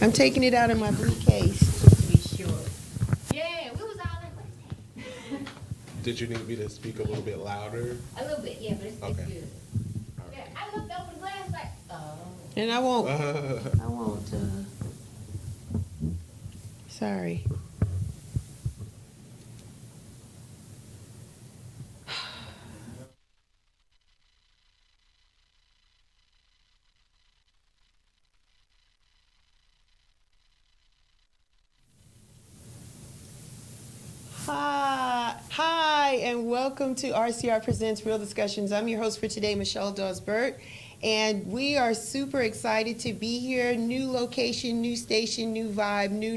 I'm taking it out of my briefcase. To be sure. Yeah, we was all like, what is that? Did you need me to speak a little bit louder? A little bit, yeah, but it's Okay. good. Yeah, I looked over the glass like, oh. And I won't, sorry. Hi, and welcome to RCR Presents Real Discussions. I'm your host for today, Michelle Dawes-Burt, and we are super excited to be here. New location, new station, new vibe, new.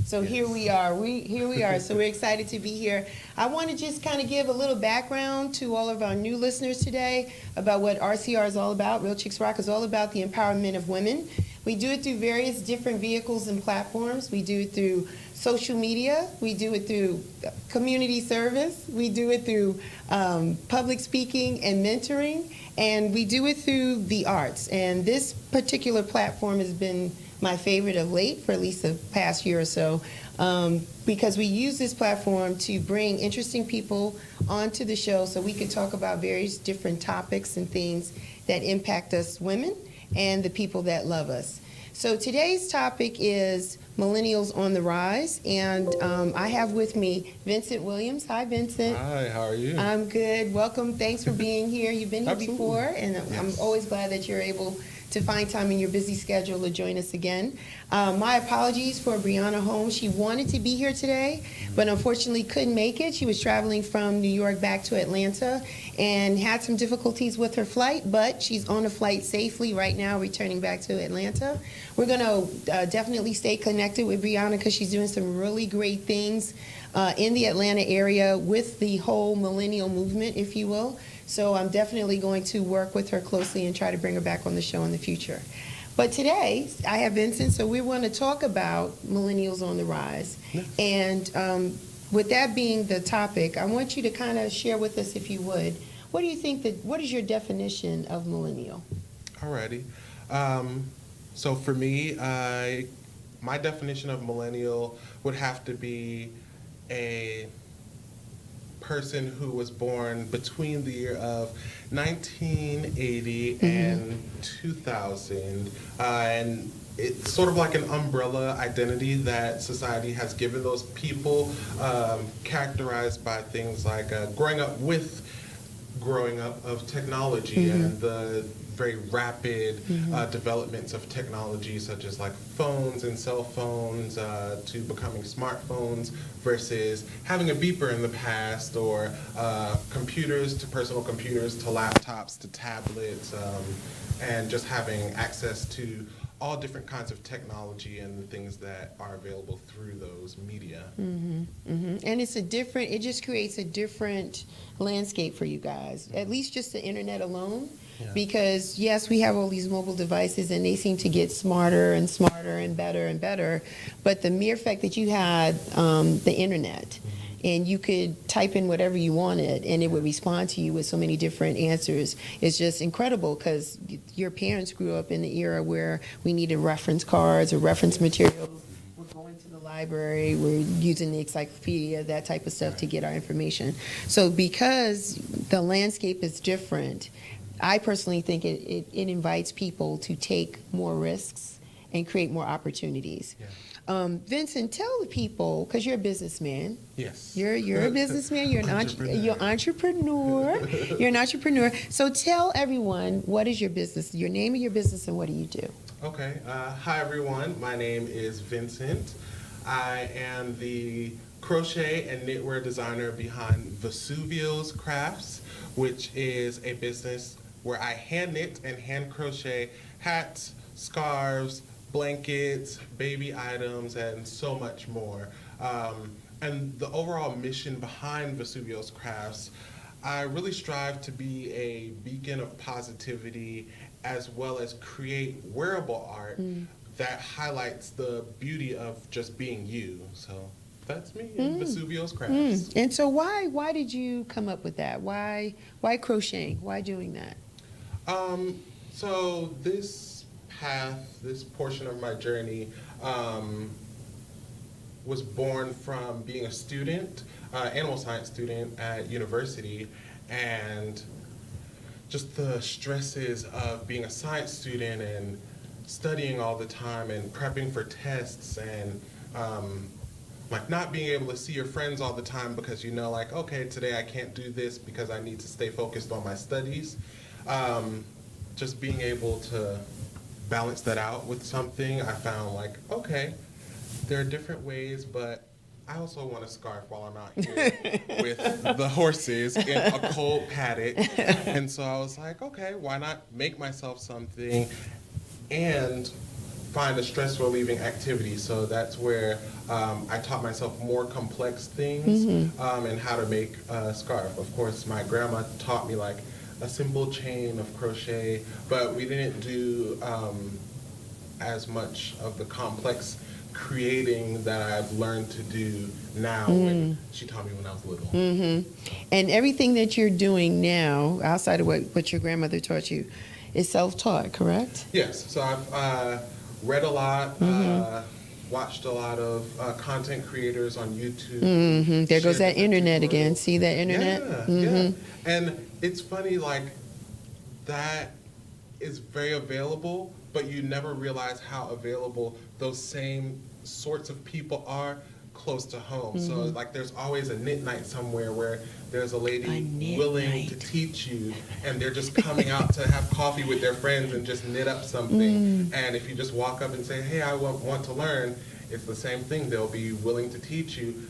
So Yes. here we are. So we're excited to be here. I want to just kind of give a little background to all of our new listeners today about what RCR is all about. Real Chicks Rock is all about the empowerment of women. We do it through various different vehicles and platforms. We do it through social media, we do it through community service, we do it through public speaking and mentoring, and we do it through the arts. And this particular platform has been my favorite of late for at least the past year or so, because we use this platform to bring interesting people onto the show so we can talk about various different topics and things that impact us women and the people that love us. So today's topic is Millennials on the Rise, and I have with me Vincent Williams. Hi, Vincent. Hi, how are you? I'm good. Welcome. Thanks for being here. You've been here Absolutely. before, and Yes. I'm always glad that you're able to find time in your busy schedule to join us again. My apologies for Brianna Holmes. She wanted to be here today, but unfortunately couldn't make it. She was traveling from New York back to Atlanta and had some difficulties with her flight, but she's on a flight safely right now, returning back to Atlanta. We're going to definitely stay connected with Brianna because she's doing some really great things in the Atlanta area with the whole millennial movement, if you will. So I'm definitely going to work with her closely and try to bring her back on the show in the future. But today, I have Vincent, so we want to talk about Millennials on the Rise. Yes. And with that being the topic, I want you to kind of share with us, if you would, what do you think what is your definition of millennial? Alrighty. So for me, my definition of millennial would have to be a person who was born between the year of 1980 and 2000, and it's sort of like an umbrella identity that society has given those people, characterized by things like growing up of technology and the very rapid developments of technology, such as like phones and cell phones to becoming smartphones versus having a beeper in the past, or computers to personal computers to laptops to tablets, and just having access to all different kinds of technology and the things that are available through those media. And it just creates a different landscape for you guys, at least just the internet alone. Yeah. Because yes, we have all these mobile devices and they seem to get smarter and smarter and better, but the mere fact that you had the internet and you could type in whatever you wanted and it would respond to you with so many different answers is just incredible, because your parents grew up in the era where we needed reference cards or reference materials. We're going to the library, we're using the encyclopedia, that type of stuff to get our information. So because the landscape is different, I personally think it invites people to take more risks and create more opportunities. Yeah. Vincent, tell the people, because you're a businessman. Yes. You're a businessman. You're an entrepreneur. You're an entrepreneur. So tell everyone, what is your business, your name of your business, and what do you do? Okay. Hi, everyone. My name is Vincent. I am the crochet and knitwear designer behind VisuviosCrafts, which is a business where I hand knit and hand crochet hats, scarves, blankets, baby items, and so much more. And the overall mission behind VisuviosCrafts, I really strive to be a beacon of positivity as well as create wearable art that highlights the beauty of just being you. So that's me and VisuviosCrafts. And so why did you come up with that? Why crocheting? Why doing that? So this path, this portion of my journey, was born from being a student, animal science student at university, and just the stresses of being a science student and studying all the time and prepping for tests and like not being able to see your friends all the time because you know, like, okay, today I can't do this because I need to stay focused on my studies. Just being able to balance that out with something, I found like, okay, there are different ways, but I also want a scarf while I'm out here with the horses in a cold paddock. And so I was like, okay, why not make myself something and find a stress relieving activity. So that's where I taught myself more complex things and how to make a scarf. Of course, my grandma taught me like a simple chain of crochet, but we didn't do as much of the complex creating that I've learned to do now. When she taught me when I was little. And everything that you're doing now, outside of what your grandmother taught you, is self-taught, correct? Yes. So I've read a lot, watched a lot of content creators on YouTube. There goes shared that internet tutorials. again. See that internet? Yeah. And it's funny, like, that is very available, but you never realize how available those same sorts of people are close to home. So like there's always a knit night somewhere where there's a lady willing to teach you, and they're just coming out to have coffee with their friends and just knit up something. And if you just walk up and say, hey, I want to learn, it's the same thing. They'll be willing to teach you.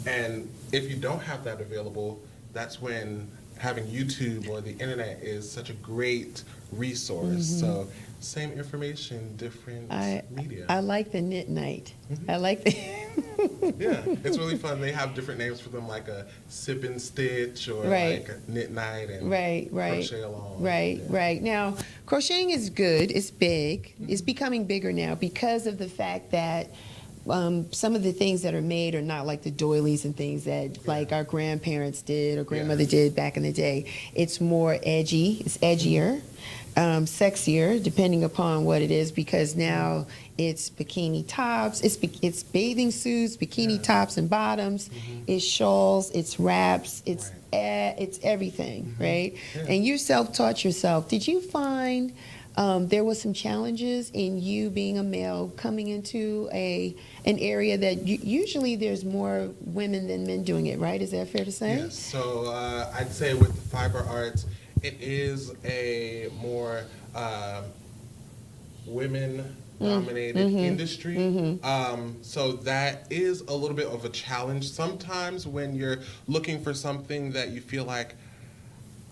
And if you don't have that available, that's when having YouTube or the internet is such a great resource. So same information, different media. I like the knit night. I like the... Yeah, it's really fun. They have different names for them, like a sip and stitch or like a knit night and crochet along. Right. Now, crocheting is good. It's big. It's becoming bigger now because of the fact that some of the things that are made are not like the doilies and things that like our grandparents did or grandmother did back in the day. It's more edgy. It's edgier. Sexier, depending upon what it is, because now it's bikini tops, it's bathing suits, bikini tops and bottoms, it's shawls, it's wraps, it's everything, right? And you self-taught yourself. Did you find there was some challenges in you being a male coming into an area that usually there's more women than men doing it, right? Is that fair to say? Yes. So I'd say with the fiber arts, it is a more women-dominated industry. So that is a little bit of a challenge sometimes when you're looking for something that you feel like,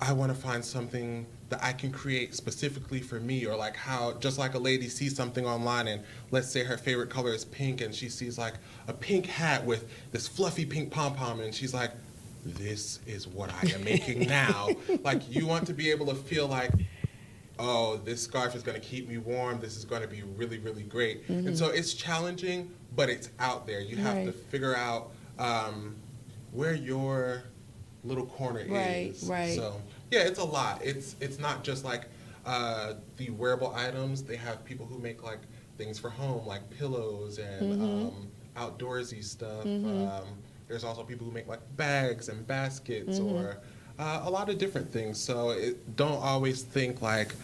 I want to find something that I can create specifically for me, or like how, just like a lady sees something online and let's say her favorite color is pink and she sees like a pink hat with this fluffy pink pom-pom and she's like, this is what I am making now. Like you want to be able to feel like, oh, this scarf is going to keep me warm. This is going to be really, really great. And so it's challenging, but it's out there. You have to figure out where your little corner is. So yeah, it's a lot. It's not just like the wearable items. They have people who make like things for home, like pillows and outdoorsy stuff. There's also people who make like bags and baskets or a lot of different things. So don't always think like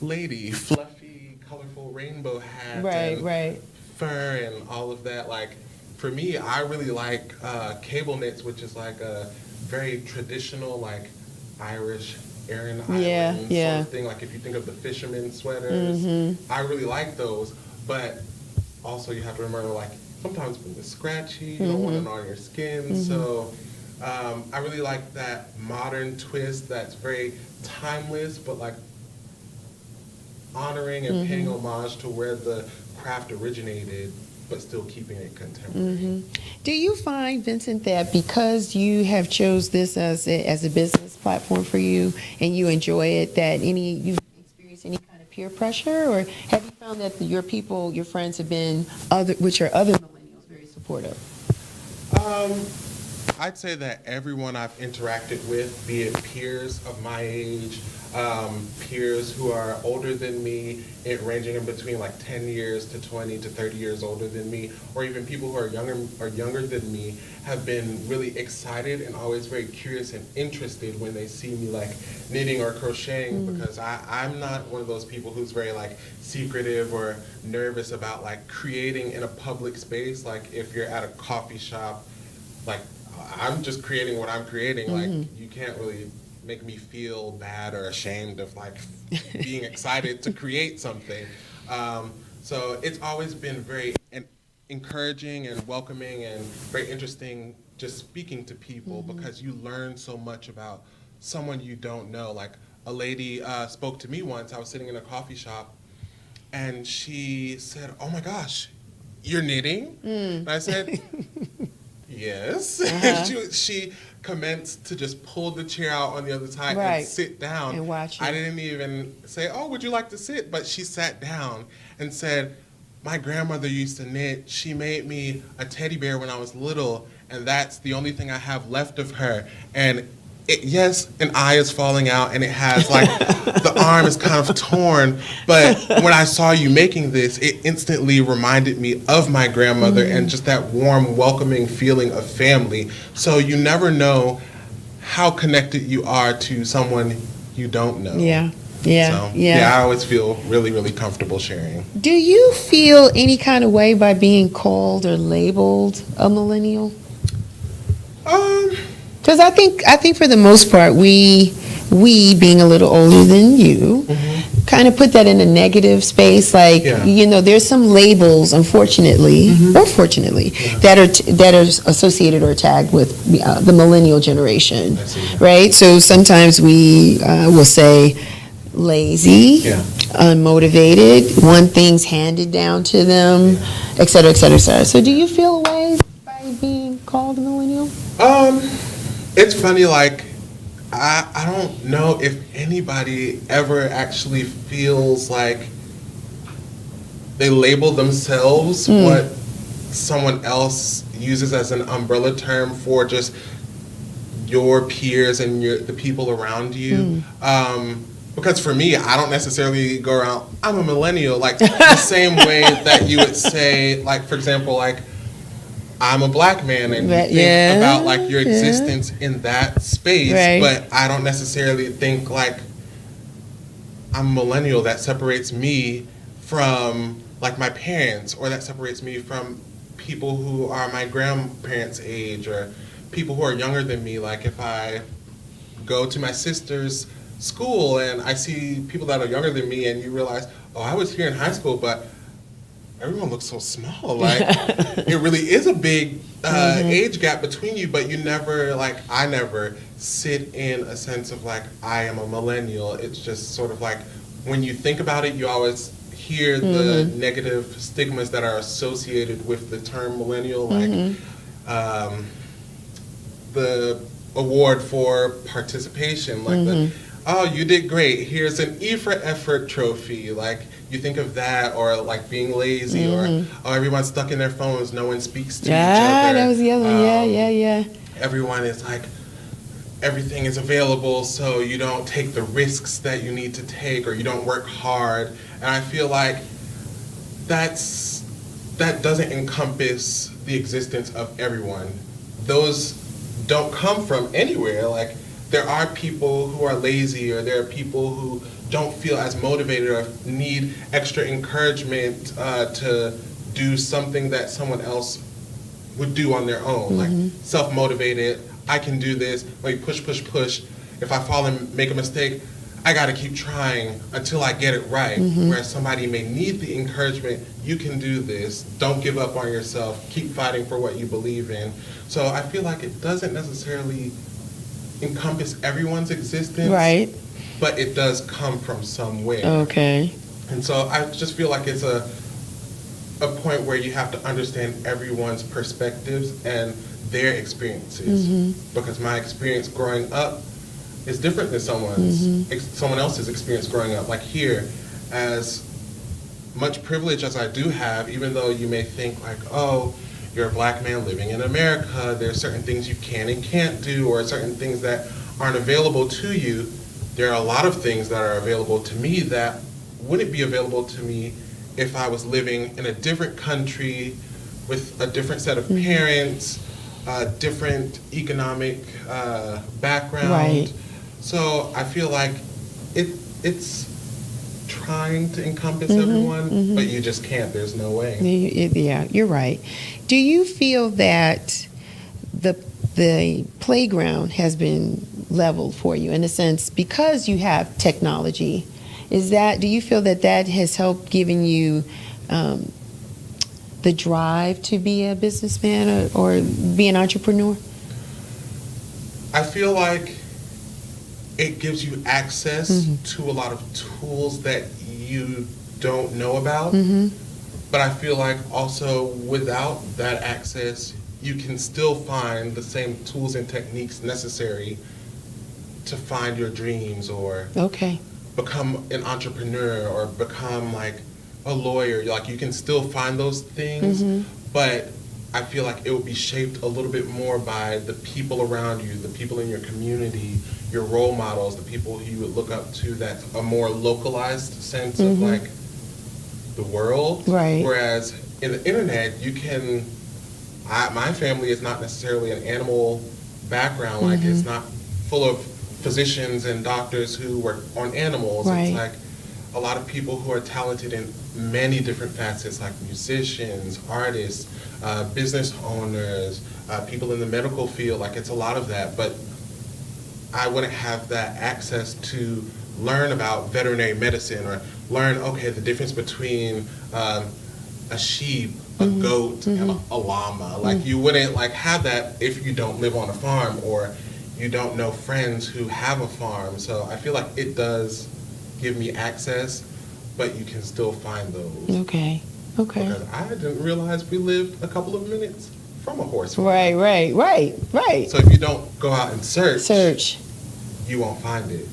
lady, fluffy, colorful rainbow hat and fur and all of that. Like for me, I really like cable knits, which is like a very traditional like Irish Aran Island sort of thing. Like if you think of the fisherman sweaters, I really like those. But also you have to remember like sometimes when it's scratchy, you don't want it on your skin. So I really like that modern twist that's very timeless, but like honoring and paying homage to where the craft originated, but still keeping it contemporary. Do you find, Vincent, that because you have chose this as a business platform for you and you enjoy it, that you experience any kind of peer pressure, or have you found that your people, your friends, have been other millennials very supportive? I'd say that everyone I've interacted with, be it peers of my age, peers who are older than me, ranging in between like 10 years to 20 to 30 years older than me, or even people who are younger than me, have been really excited and always very curious and interested when they see me like knitting or crocheting, because I'm not one of those people who's very like secretive or nervous about like creating in a public space. Like if you're at a coffee shop, like I'm just creating what I'm creating. Like you can't really make me feel bad or ashamed of like being excited to create something. So it's always been very encouraging and welcoming and very interesting just speaking to people, because you learn so much about someone you don't know. Like a lady spoke to me once. I was sitting in a coffee shop and she said, "Oh my gosh, you're knitting?" And I said, "Yes." She commenced to just pull the chair out on the other side and sit down. And watch you. I didn't even say, "Oh, would you like to sit?" But she sat down and said, "My grandmother used to knit. She made me a teddy bear when I was little, and that's the only thing I have left of her." And yes, an eye is falling out, and it has like the arm is kind of torn. But when I saw you making this, it instantly reminded me of my grandmother and just that warm, welcoming feeling of family. So you never know how connected you are to someone you don't know. I always feel really, really comfortable sharing. Do you feel any kind of way by being called or labeled a millennial? Because I think for the most part, we being a little older than you, kind of put that in a negative space. Like, there's some labels, unfortunately, or fortunately, that are associated or tagged with the millennial generation, right? So sometimes we will say lazy, unmotivated, want things handed down to them, et cetera, et cetera, et cetera. So do you feel a way by being called a millennial? It's funny, like, I don't know if anybody ever actually feels like they label themselves what someone else uses as an umbrella term for just your peers and the people around you. Because for me, I don't necessarily go around, I'm a millennial, like the same way that you would say, like, for example, like, I'm a black man, and you think about like your existence in that space, but I don't necessarily think like I'm a millennial. That separates me from like my parents, or that separates me from people who are my grandparents' age, or people who are younger than me. Like if I go to my sister's school and I see people that are younger than me, and you realize, oh, I was here in high school, but everyone looks so small. Like it really is a big age gap between you, but you never, like, I never sit in a sense of like I am a millennial. It's just sort of like when you think about it, you always hear the negative stigmas that are associated with the term millennial, like the award for participation, like oh, you did great, here's an E for effort trophy. Like you think of that, or like being lazy, or oh, everyone's stuck in their phones, no one speaks to each other. That was the other one. Everyone is like, everything is available, so you don't take the risks that you need to take, or you don't work hard. And I feel like that doesn't encompass the existence of everyone. Those don't come from anywhere. Like there are people who are lazy, or there are people who don't feel as motivated or need extra encouragement to do something that someone else would do on their own. Like self-motivated, I can do this, like push. If I fall and make a mistake, I gotta keep trying until I get it right. Whereas somebody may need the encouragement, you can do this, don't give up on yourself, keep fighting for what you believe in. So I feel like it doesn't necessarily encompass everyone's existence. Right. But it does come from somewhere. Okay. And so I just feel like it's a point where you have to understand everyone's perspectives and their experiences. Because my experience growing up is different than someone else's experience growing up. Like here, as much privilege as I do have, even though you may think like, oh, you're a black man living in America, there are certain things you can and can't do, or certain things that aren't available to you. there are a lot of things that are available to me that wouldn't be available to me if I was living in a different country with a different set of parents, different economic background. Right. So I feel like it's trying to encompass everyone, but you just can't. There's no way. Yeah, you're right. Do you feel that the playground has been leveled for you in a sense because you have technology? Do you feel that has helped giving you the drive to be a businessman or be an entrepreneur? I feel like it gives you access to a lot of tools that you don't know about. But I feel like also without that access, you can still find the same tools and techniques necessary to find your dreams or become an entrepreneur or become like a lawyer. Like you can still find those things, but I feel like it will be shaped a little bit more by the people around you, the people in your community, your role models, the people who you would look up to. That's a more localized sense of like the world. Right. Whereas in the internet, you can. My family is not necessarily an animal background. Like it's not full of physicians and doctors who work on animals. Right. It's like a lot of people who are talented in many different facets, like musicians, artists, business owners, people in the medical field. Like it's a lot of that, but I wouldn't have that access to learn about veterinary medicine or learn, the difference between a sheep, a goat, and a llama. Like you wouldn't like have that if you don't live on a farm or you don't know friends who have a farm. So I feel like it does give me access, but you can still find those. Okay. Because I didn't realize we lived a couple of minutes from a horse farm. Right. So if you don't go out and search, you won't find it,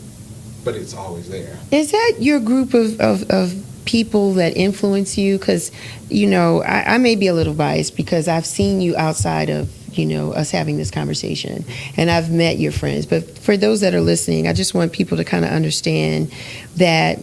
but it's always there. Is that your group of people that influence you? Because, I may be a little biased because I've seen you outside of, us having this conversation, and I've met your friends. But for those that are listening, I just want people to kind of understand that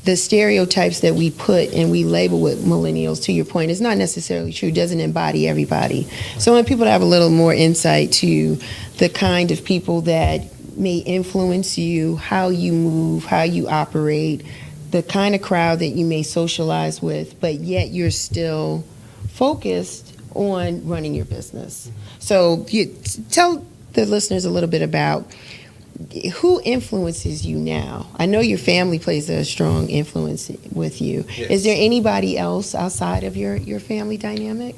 the stereotypes that we put and we label with millennials, to your point, is not necessarily true, doesn't embody everybody. So I want people to have a little more insight to the kind of people that may influence you, how you move, how you operate, the kind of crowd that you may socialize with, but yet you're still focused on running your business. So tell the listeners a little bit about who influences you now. I know your family plays a strong influence with you. Yes. Is there anybody else outside of your family dynamic?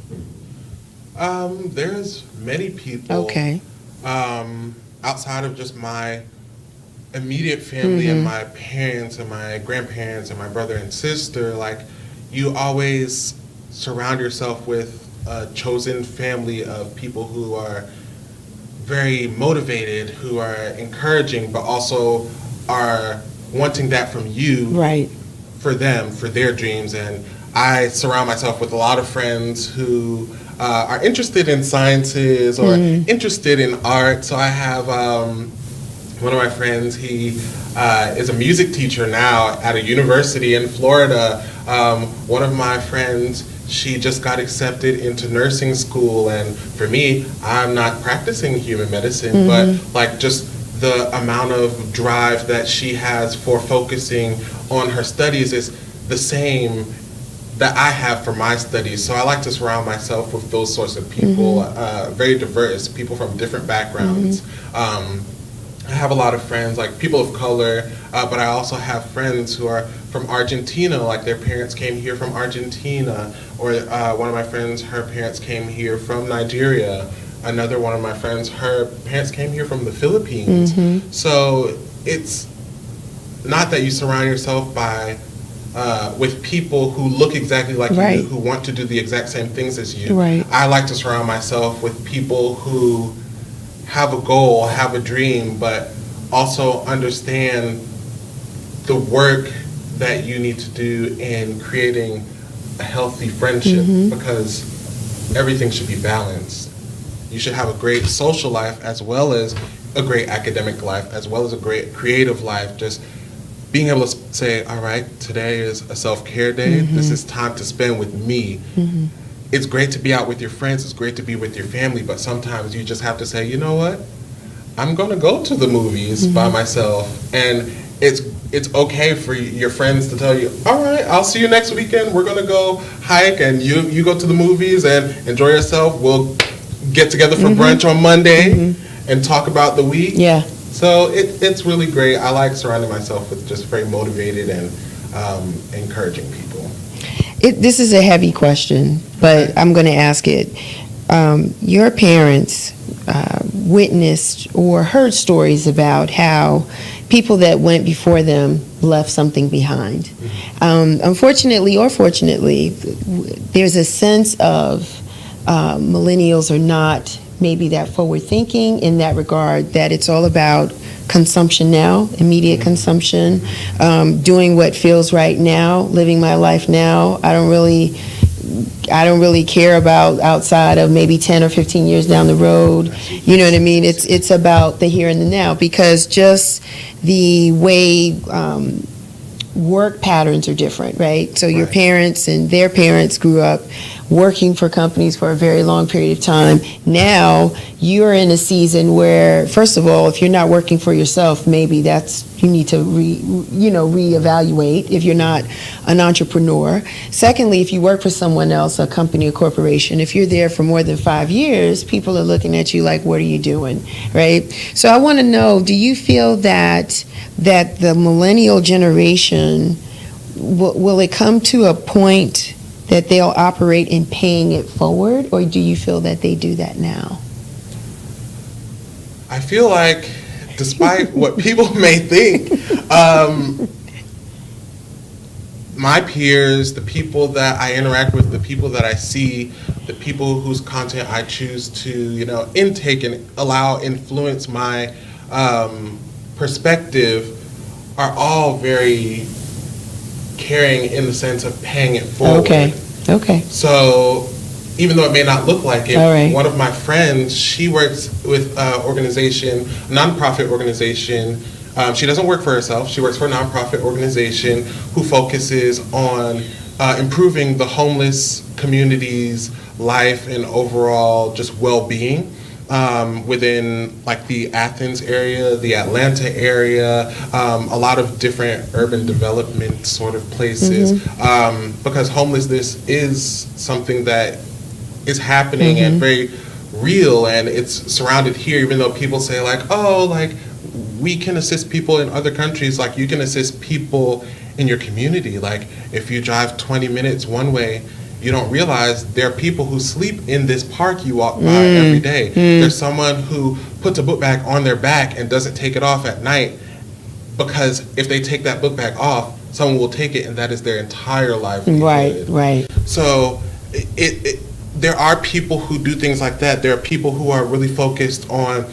There's many people. Okay. Outside of just my immediate family and my parents and my grandparents and my brother and sister, like you always surround yourself with a chosen family of people who are very motivated, who are encouraging, but also are wanting that from you, Right. for them, for their dreams. And I surround myself with a lot of friends who are interested in sciences or interested in art. So I have one of my friends, he is a music teacher now at a university in Florida. One of my friends, she just got accepted into nursing school, and for me, I'm not practicing human medicine, but like just the amount of drive that she has for focusing on her studies is the same that I have for my studies. So I like to surround myself with those sorts of people, very diverse, people from different backgrounds. I have a lot of friends, like people of color, but I also have friends who are from Argentina, like their parents came here from Argentina, or one of my friends, her parents came here from Nigeria. Another one of my friends, her parents came here from the Philippines. So it's not that you surround yourself by with people who look exactly like you, who want to do the exact same things as you. I like to surround myself with people who have a goal, have a dream, but also understand the work that you need to do in creating a healthy friendship, because everything should be balanced. You should have a great social life as well as a great academic life as well as a great creative life. Just being able to say, all right, today is a self-care day. This is time to spend with me. It's great to be out with your friends. It's great to be with your family. But sometimes you just have to say, you know what? I'm going to go to the movies by myself. And it's okay for your friends to tell you, all right, I'll see you next weekend. We're going to go hike and you go to the movies and enjoy yourself. We'll get together for brunch on Monday and talk about the week. Yeah. So it's really great. I like surrounding myself with just very motivated and encouraging people. This is a heavy question, but I'm going to ask it. Your parents witnessed or heard stories about how people that went before them left something behind. Unfortunately or fortunately, there's a sense of millennials are not maybe that forward thinking in that regard, that it's all about consumption now, immediate consumption, doing what feels right now, living my life now. I don't really care about outside of maybe 10 or 15 years down the road. You know what I mean? It's about the here and the now, because just the way work patterns are different, right? So your parents and their parents grew up working for companies for a very long period of time. Now you're in a season where, first of all, if you're not working for yourself, maybe you need to reevaluate if you're not an entrepreneur. Secondly, if you work for someone else, a company, a corporation, if you're there for more than 5 years, people are looking at you like, what are you doing, right? So I want to know, do you feel that the millennial generation, will it come to a point that they'll operate in paying it forward, or do you feel that they do that now? I feel like, despite what people may think, my peers, the people that I interact with, the people that I see, the people whose content I choose to, intake and allow influence my perspective, are all very caring in the sense of paying it forward. Okay. So even though it may not look like it, one of my friends, she works with a nonprofit organization. She doesn't work for herself. She works for a nonprofit organization who focuses on improving the homeless community's life and overall just well-being. Within like the Athens area, the Atlanta area, a lot of different urban development sort of places, because homelessness is something that is happening and very real, and it's surrounded here, even though people say like, oh, like we can assist people in other countries, like you can assist people in your community. Like if you drive 20 minutes one way, you don't realize there are people who sleep in this park you walk by every day. There's someone who puts a book bag on their back and doesn't take it off at night, because if they take that book bag off, someone will take it, and that is their entire livelihood. Right. So there are people who do things like that. There are people who are really focused on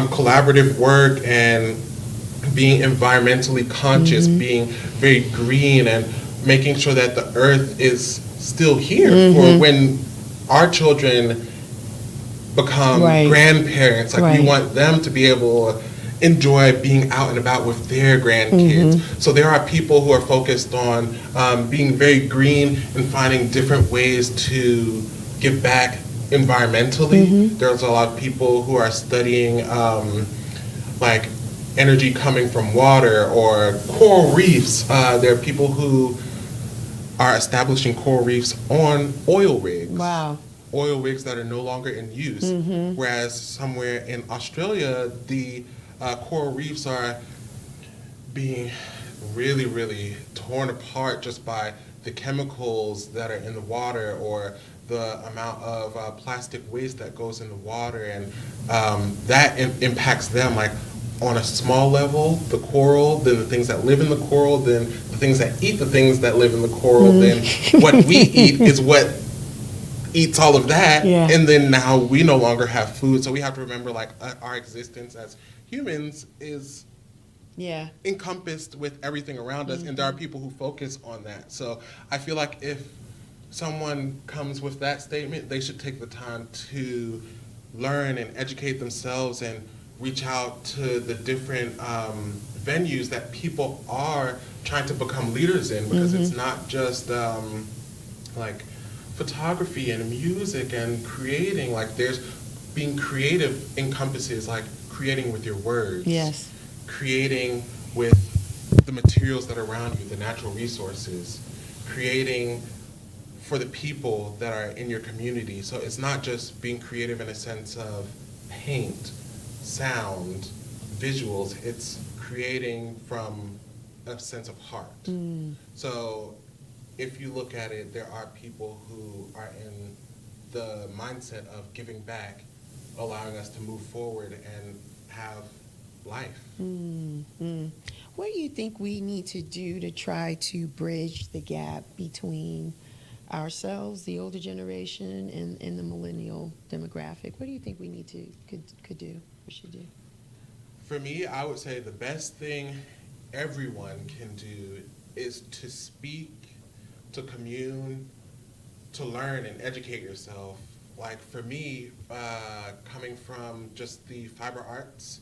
collaborative work and being environmentally conscious, being very green, and making sure that the earth is still here for when our children become grandparents. Like we want them to be able to enjoy being out and about with their grandkids. So there are people who are focused on being very green and finding different ways to give back environmentally. There's a lot of people who are studying like energy coming from water or coral reefs. There are people who are establishing coral reefs on oil rigs. Wow. Oil rigs that are no longer in use. Whereas somewhere in Australia, the coral reefs are being really, really torn apart just by the chemicals that are in the water, or the amount of plastic waste that goes in the water, and that impacts them, like on a small level, the coral, then the things that live in the coral, then the things that eat the things that live in the coral, then what we eat is what eats all of that, and then now we no longer have food. So we have to remember, like, our existence as humans is encompassed with everything around us, and there are people who focus on that. So I feel like if someone comes with that statement, they should take the time to learn and educate themselves and reach out to the different venues that people are trying to become leaders in, because it's not just like photography and music and creating. Like, there's being creative encompasses like creating with your words. Yes. Creating with the materials that are around you, the natural resources, creating for the people that are in your community. So it's not just being creative in a sense of paint, sound, visuals. It's creating from a sense of heart. So if you look at it, there are people who are in the mindset of giving back, allowing us to move forward and have life. What do you think we need to do to try to bridge the gap between ourselves, the older generation, and the millennial demographic? What do you think we need to could do or should do? For me, I would say the best thing everyone can do is to speak, to commune, to learn and educate yourself. Like, for me, coming from just the fiber arts,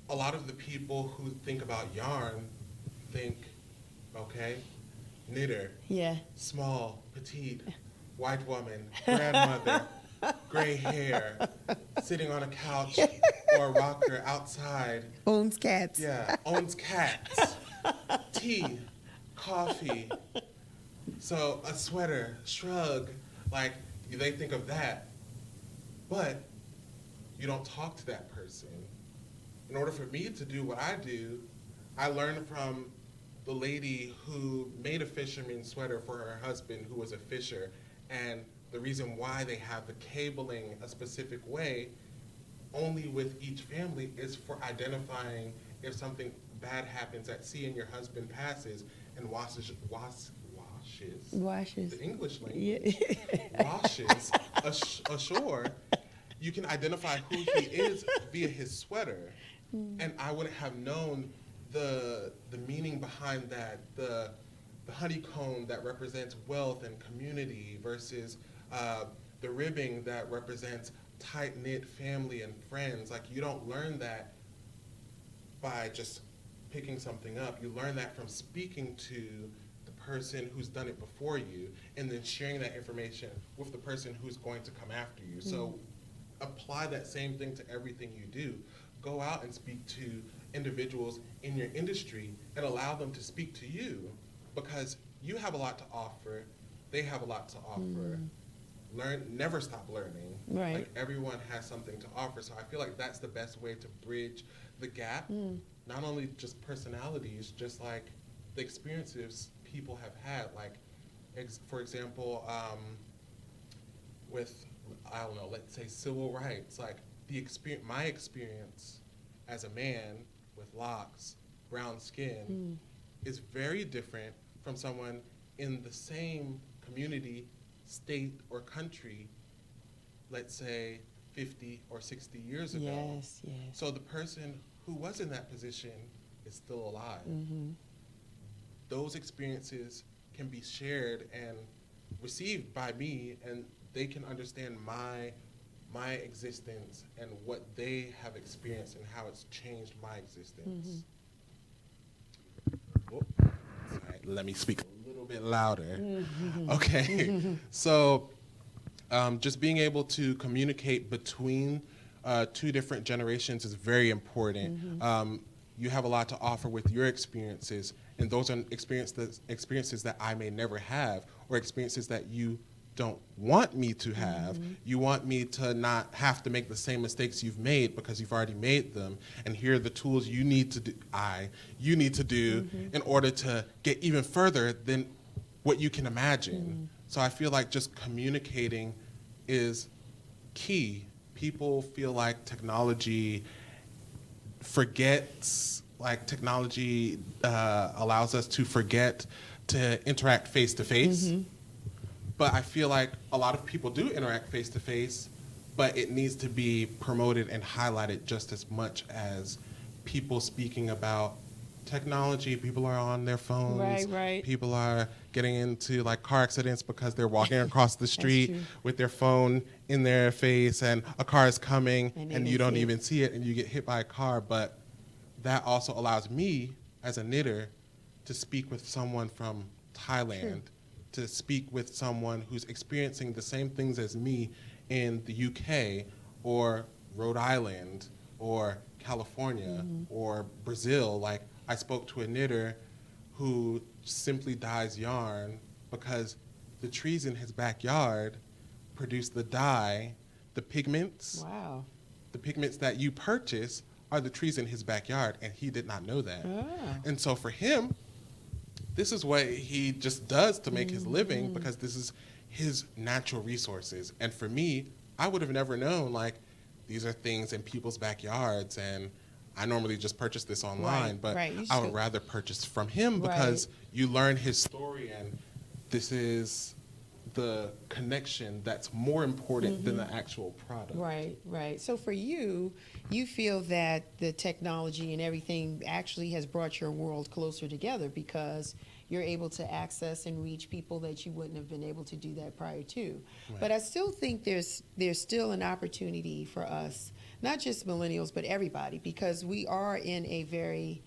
a lot of the people who think about yarn think, okay, knitter, Yeah. small, petite, white woman, grandmother, gray hair, sitting on a couch or a rocker outside. Owns cats. Yeah, owns cats, tea, coffee. So a sweater, shrug, like they think of that, but you don't talk to that person. In order for me to do what I do, I learned from the lady who made a fisherman sweater for her husband who was a fisher, and the reason why they have the cabling a specific way only with each family is for identifying if something bad happens at sea and your husband passes and washes the English language, washes ashore, you can identify who he is via his sweater. And I wouldn't have known the meaning behind that, the honeycomb that represents wealth and community versus the ribbing that represents tight-knit family and friends. Like, you don't learn that by just picking something up. You learn that from speaking to the person who's done it before you and then sharing that information with the person who's going to come after you. So apply that same thing to everything you do. Go out and speak to individuals in your industry and allow them to speak to you, because you have a lot to offer. They have a lot to offer. Learn, never stop learning. Right. Like, everyone has something to offer. So I feel like that's the best way to bridge the gap. Not only just personalities, just like the experiences people have had. Like, for example, with, I don't know, let's say civil rights. Like, my experience as a man with locks, brown skin, is very different from someone in the same community, state, or country, let's say 50 or 60 years ago. Yes, yes. So the person who was in that position is still alive. Those experiences can be shared and received by me, and they can understand my existence and what they have experienced and how it's changed my existence. Whoop. Sorry, let me speak a little bit louder. Okay, so just being able to communicate between two different generations is very important. You have a lot to offer with your experiences, and those are experiences that I may never have, or experiences that you don't want me to have. You want me to not have to make the same mistakes you've made because you've already made them, and here are the tools you need to do in order to get even further than what you can imagine. So I feel like just communicating is key. People feel like technology allows us to forget to interact face to face. But I feel like a lot of people do interact face to face, but it needs to be promoted and highlighted just as much as people speaking about technology, people are on their phones. Right. People are getting into like car accidents because they're walking across the street true. with their phone in their face, and a car is coming And and they you don't see it. even see it, and you get hit by a car. But that also allows me as a knitter to speak with someone from Thailand, to speak with someone who's experiencing the same things as me in the UK or Rhode Island or California or Brazil. Like, I spoke to a knitter who simply dyes yarn because the trees in his backyard produce the dye, the pigments. Wow. The pigments that you purchase are the trees in his backyard, and he did not know that. Oh. And so for him, this is what he just does to make his living, because this is his natural resources. And for me, I would have never known, like, these are things in people's backyards, and I normally just purchase this online, but right. You I would should. rather purchase from him because you learn his story, and this is the connection that's more important than the actual product. Right. So for you, you feel that the technology and everything actually has brought your world closer together because you're able to access and reach people that you wouldn't have been able to do that prior to. Right. But I still think there's still an opportunity for us, not just millennials, but everybody, because we are in a very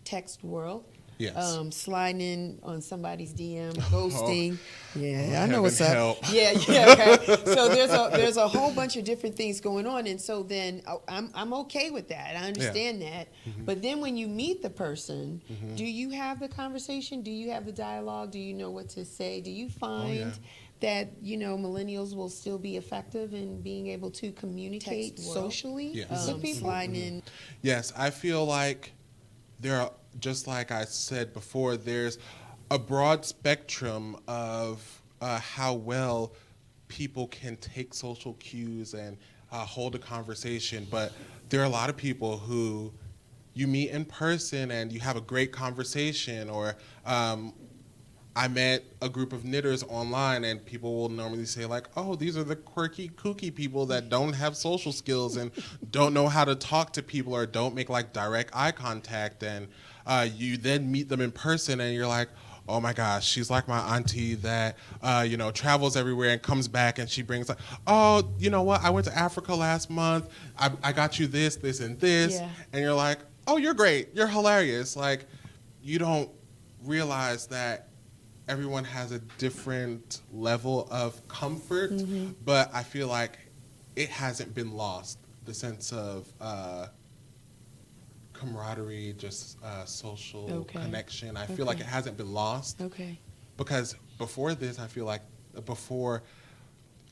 text world. Yes. Sliding in on somebody's DM, ghosting. Yeah, I know heaven what's up. help. Yeah. Okay. So there's a whole bunch of different things going on, and so then I'm okay with that. I understand that. But then when you meet the person, do you have the conversation? Do you have the dialogue? Do you know what to say? Do you find that millennials will still be effective in being able to communicate socially? Yes. With people? Sliding in. Yes, I feel like there are, just like I said before, there's a broad spectrum of how well people can take social cues and hold a conversation. But there are a lot of people who you meet in person and you have a great conversation, or I met a group of knitters online, and people will normally say, like, oh, these are the quirky, kooky people that don't have social skills and don't know how to talk to people or don't make, like, direct eye contact. And you then meet them in person, and you're like, oh, my gosh, she's like my auntie that, travels everywhere and comes back, and she brings, like, oh, you know what? I went to Africa last month. I got you this, this, and this. Yeah. And you're like, oh, you're great. You're hilarious. Like, you don't realize that everyone has a different level of comfort, but I feel like it hasn't been lost, the sense of camaraderie, just social connection. I feel like it hasn't been lost. Okay. Because before this, I feel like before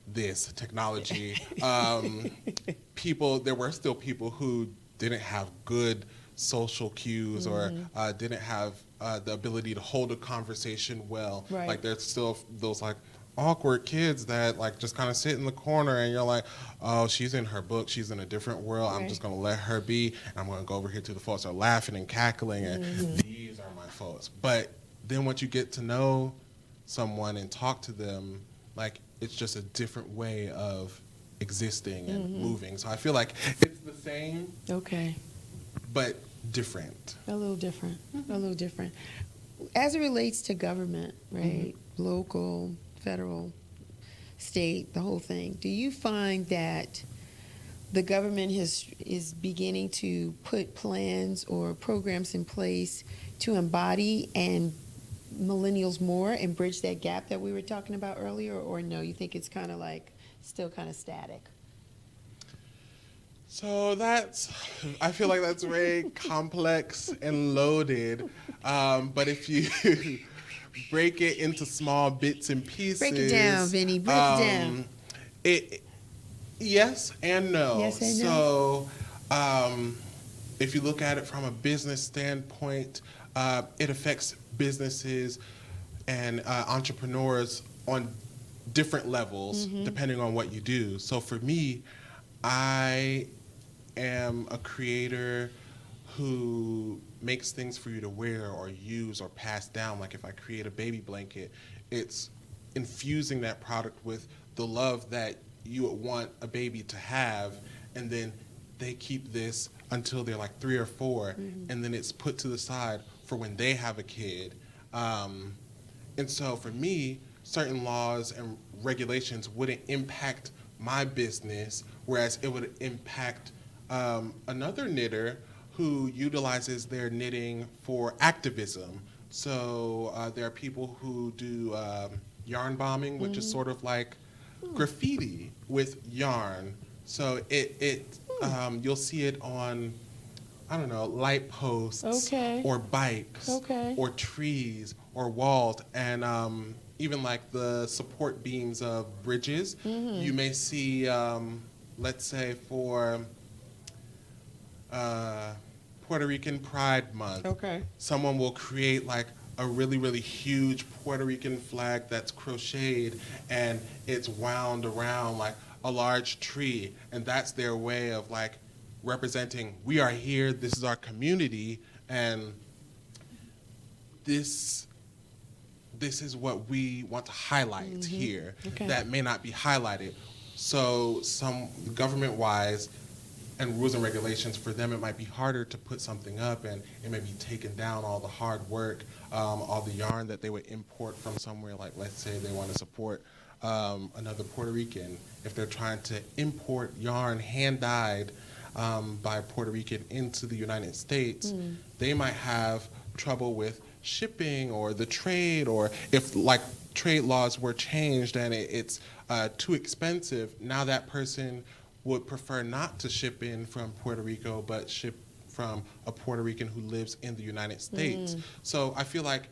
this technology, there were still people who didn't have good social cues or didn't have the ability to hold a conversation well. Right. Like, there's still those, like, awkward kids that, like, just kind of sit in the corner, and you're like, oh, she's in her book, she's in a different world. I'm just going to let her be, and I'm going to go over here to the folks that are laughing and cackling, and these are my folks. But then once you get to know someone and talk to them, like, it's just a different way of existing and moving. So I feel like it's the same, but different. A little different. A little different. As it relates to government, right? Local, federal, state, the whole thing. Do you find that the government is beginning to put plans or programs in place to embody and millennials more and bridge that gap that we were talking about earlier, or no, you think it's kind of like still kind of static? So I feel like that's very complex and loaded. But if you break it into small bits and pieces. Break it down, Vinny. Break it down. Yes and no. Yes and no. So if you look at it from a business standpoint, it affects businesses and entrepreneurs on different levels depending on what you do. So for me, I am a creator who makes things for you to wear or use or pass down. Like, if I create a baby blanket, it's infusing that product with the love that you would want a baby to have, and then they keep this until they're like 3 or 4, and then it's put to the side for when they have a kid. And so for me, certain laws and regulations wouldn't impact my business, whereas it would impact another knitter who utilizes their knitting for activism. So there are people who do yarn bombing, which is sort of like graffiti with yarn. So you'll see it on, I don't know, light posts or bikes or trees or walls, and even like the support beams of bridges. You may see, let's say for Puerto Rican Pride Month, someone will create like a really, really huge Puerto Rican flag that's crocheted and it's wound around like a large tree, and that's their way of like representing, we are here, this is our community, and this is what we want to highlight here that may not be highlighted. So some government-wise and rules and regulations, for them it might be harder to put something up, and it may be taken down, all the hard work, all the yarn that they would import from somewhere, like let's say they want to support another Puerto Rican. If they're trying to import yarn hand-dyed by a Puerto Rican into the United States, they might have trouble with shipping or the trade, or if like trade laws were changed and it's too expensive, now that person would prefer not to ship in from Puerto Rico, but ship from a Puerto Rican who lives in the United States. So I feel like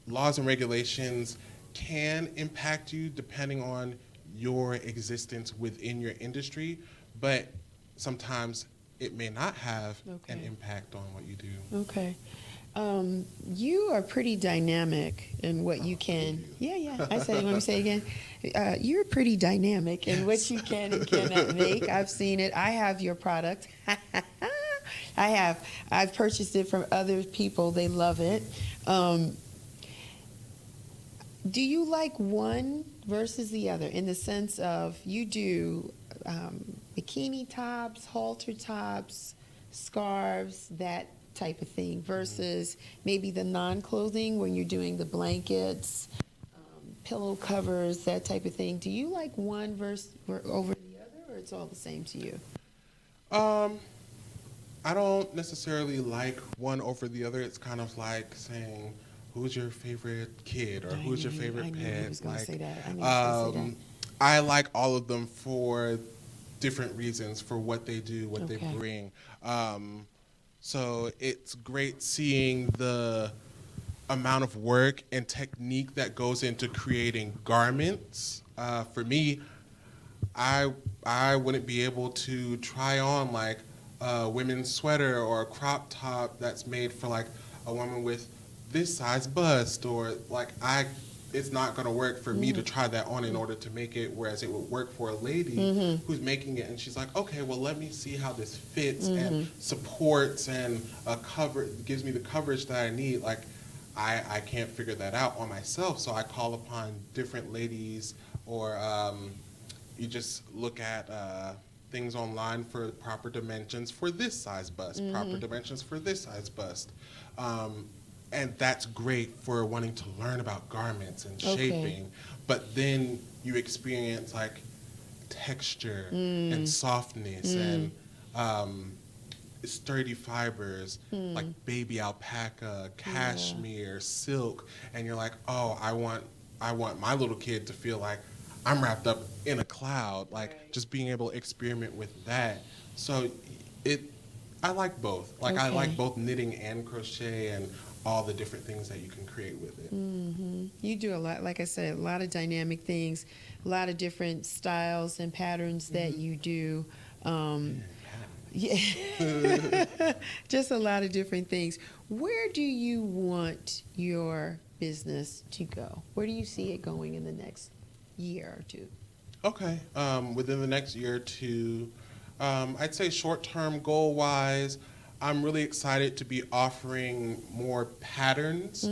laws and regulations can impact you depending on your existence within your industry, but sometimes it may not have an impact on what you do. Okay. You are pretty dynamic in what you can. I said, let me say it again. You're pretty dynamic in what you can and cannot make. I've seen it. I have your product. I've purchased it from other people. They love it. Do you like one versus the other in the sense of you do bikini tops, halter tops, scarves, that type of thing, versus maybe the non-clothing when you're doing the blankets, pillow covers, that type of thing? Do you like one versus over the other, or it's all the same to you? I don't necessarily like one over the other. It's kind of like saying, who's your favorite kid, or who's your favorite pet? I like all of them for different reasons, for what they do, what they bring. So it's great seeing the amount of work and technique that goes into creating garments. For me, I wouldn't be able to try on like a women's sweater or a crop top that's made for like a woman with this size bust, or like it's not going to work for me to try that on in order to make it, whereas it would work for a lady who's making it, and she's like, okay, well, let me see how this fits and supports and gives me the coverage that I need. Like, I can't figure that out on myself, so I call upon different ladies, or you just look at things online for proper dimensions for this size bust, proper dimensions for this size bust. And that's great for wanting to learn about garments and shaping. But then you experience like texture and softness and sturdy fibers, like baby alpaca, cashmere, silk, and you're like, oh, I want my little kid to feel like I'm wrapped up in a cloud, like just being able to experiment with that. So I like both. Like I like both knitting and crochet and all the different things that you can create with it. You do a lot, like I said, a lot of dynamic things, a lot of different styles and patterns that you do. Just a lot of different things. Where do you want your business to go? Where do you see it going in the next year or two? Okay, within the next year or two, I'd say short-term goal-wise, I'm really excited to be offering more patterns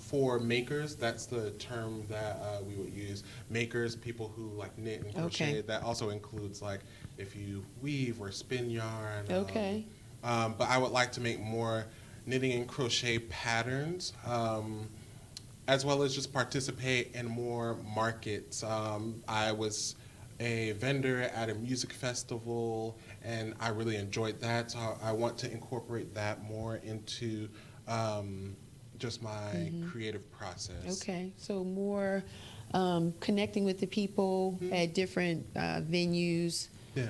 for makers. That's the term that we would use. Makers, people who like knit and crochet. Okay. That also includes like if you weave or spin yarn. Okay. But I would like to make more knitting and crochet patterns, as well as just participate in more markets. I was a vendor at a music festival, and I really enjoyed that. So I want to incorporate that more into just my creative process. Okay, so more connecting with the people at different venues, Yeah.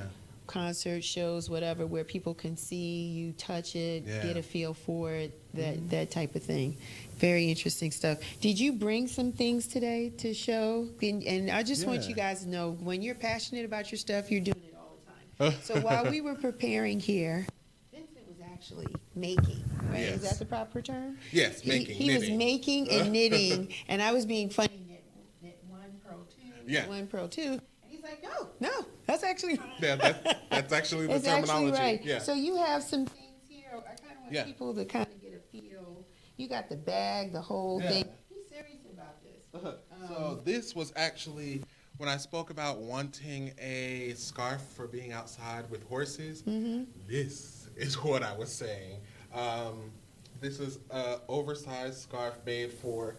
concerts, shows, whatever, where people can see you, touch it, Yeah. get a feel for it, that type of thing. Very interesting stuff. Did you bring some things today to show? And I just want Yeah. you guys to know, when you're passionate about your stuff, you're doing it all the time. So while we were preparing here, Vincent was actually making, right? Is Yes. that the proper term? Yes, making, He was knitting. making and knitting, and I was being funny, knit one, purl two, Yeah. one, purl two. And he's like, no, that's actually Yeah, that's actually the it's terminology. actually right. Yeah. So you have some things here. I kind of want Yeah. people to kind of get a feel. You got the bag, the whole Yeah. thing. Be serious about this. So this was actually when I spoke about wanting a scarf for being outside with horses. This is what I was saying. This is an oversized scarf made for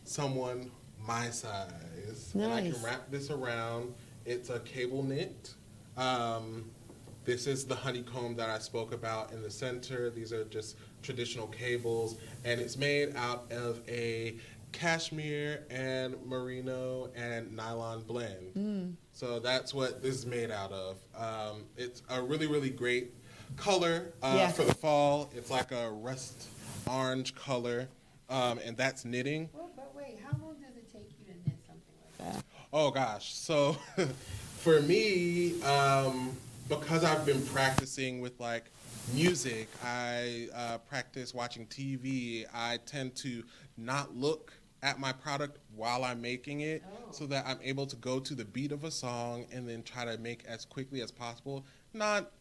someone my size. And I Nice. can wrap this around. It's a cable knit. This is the honeycomb that I spoke about in the center. These are just traditional cables, and it's made out of a cashmere and merino and nylon blend. So that's what this is made out of. It's a really, really great color Yeah. for the fall. It's like a rust orange color, and that's knitting. Well, but wait, how long does it take you to knit something like that? Oh gosh. So for me, because I've been practicing with like music, I practice watching TV. I tend to not look at my product while I'm making it so that I'm able to go to the beat of a song and then try to make as quickly as possible. Not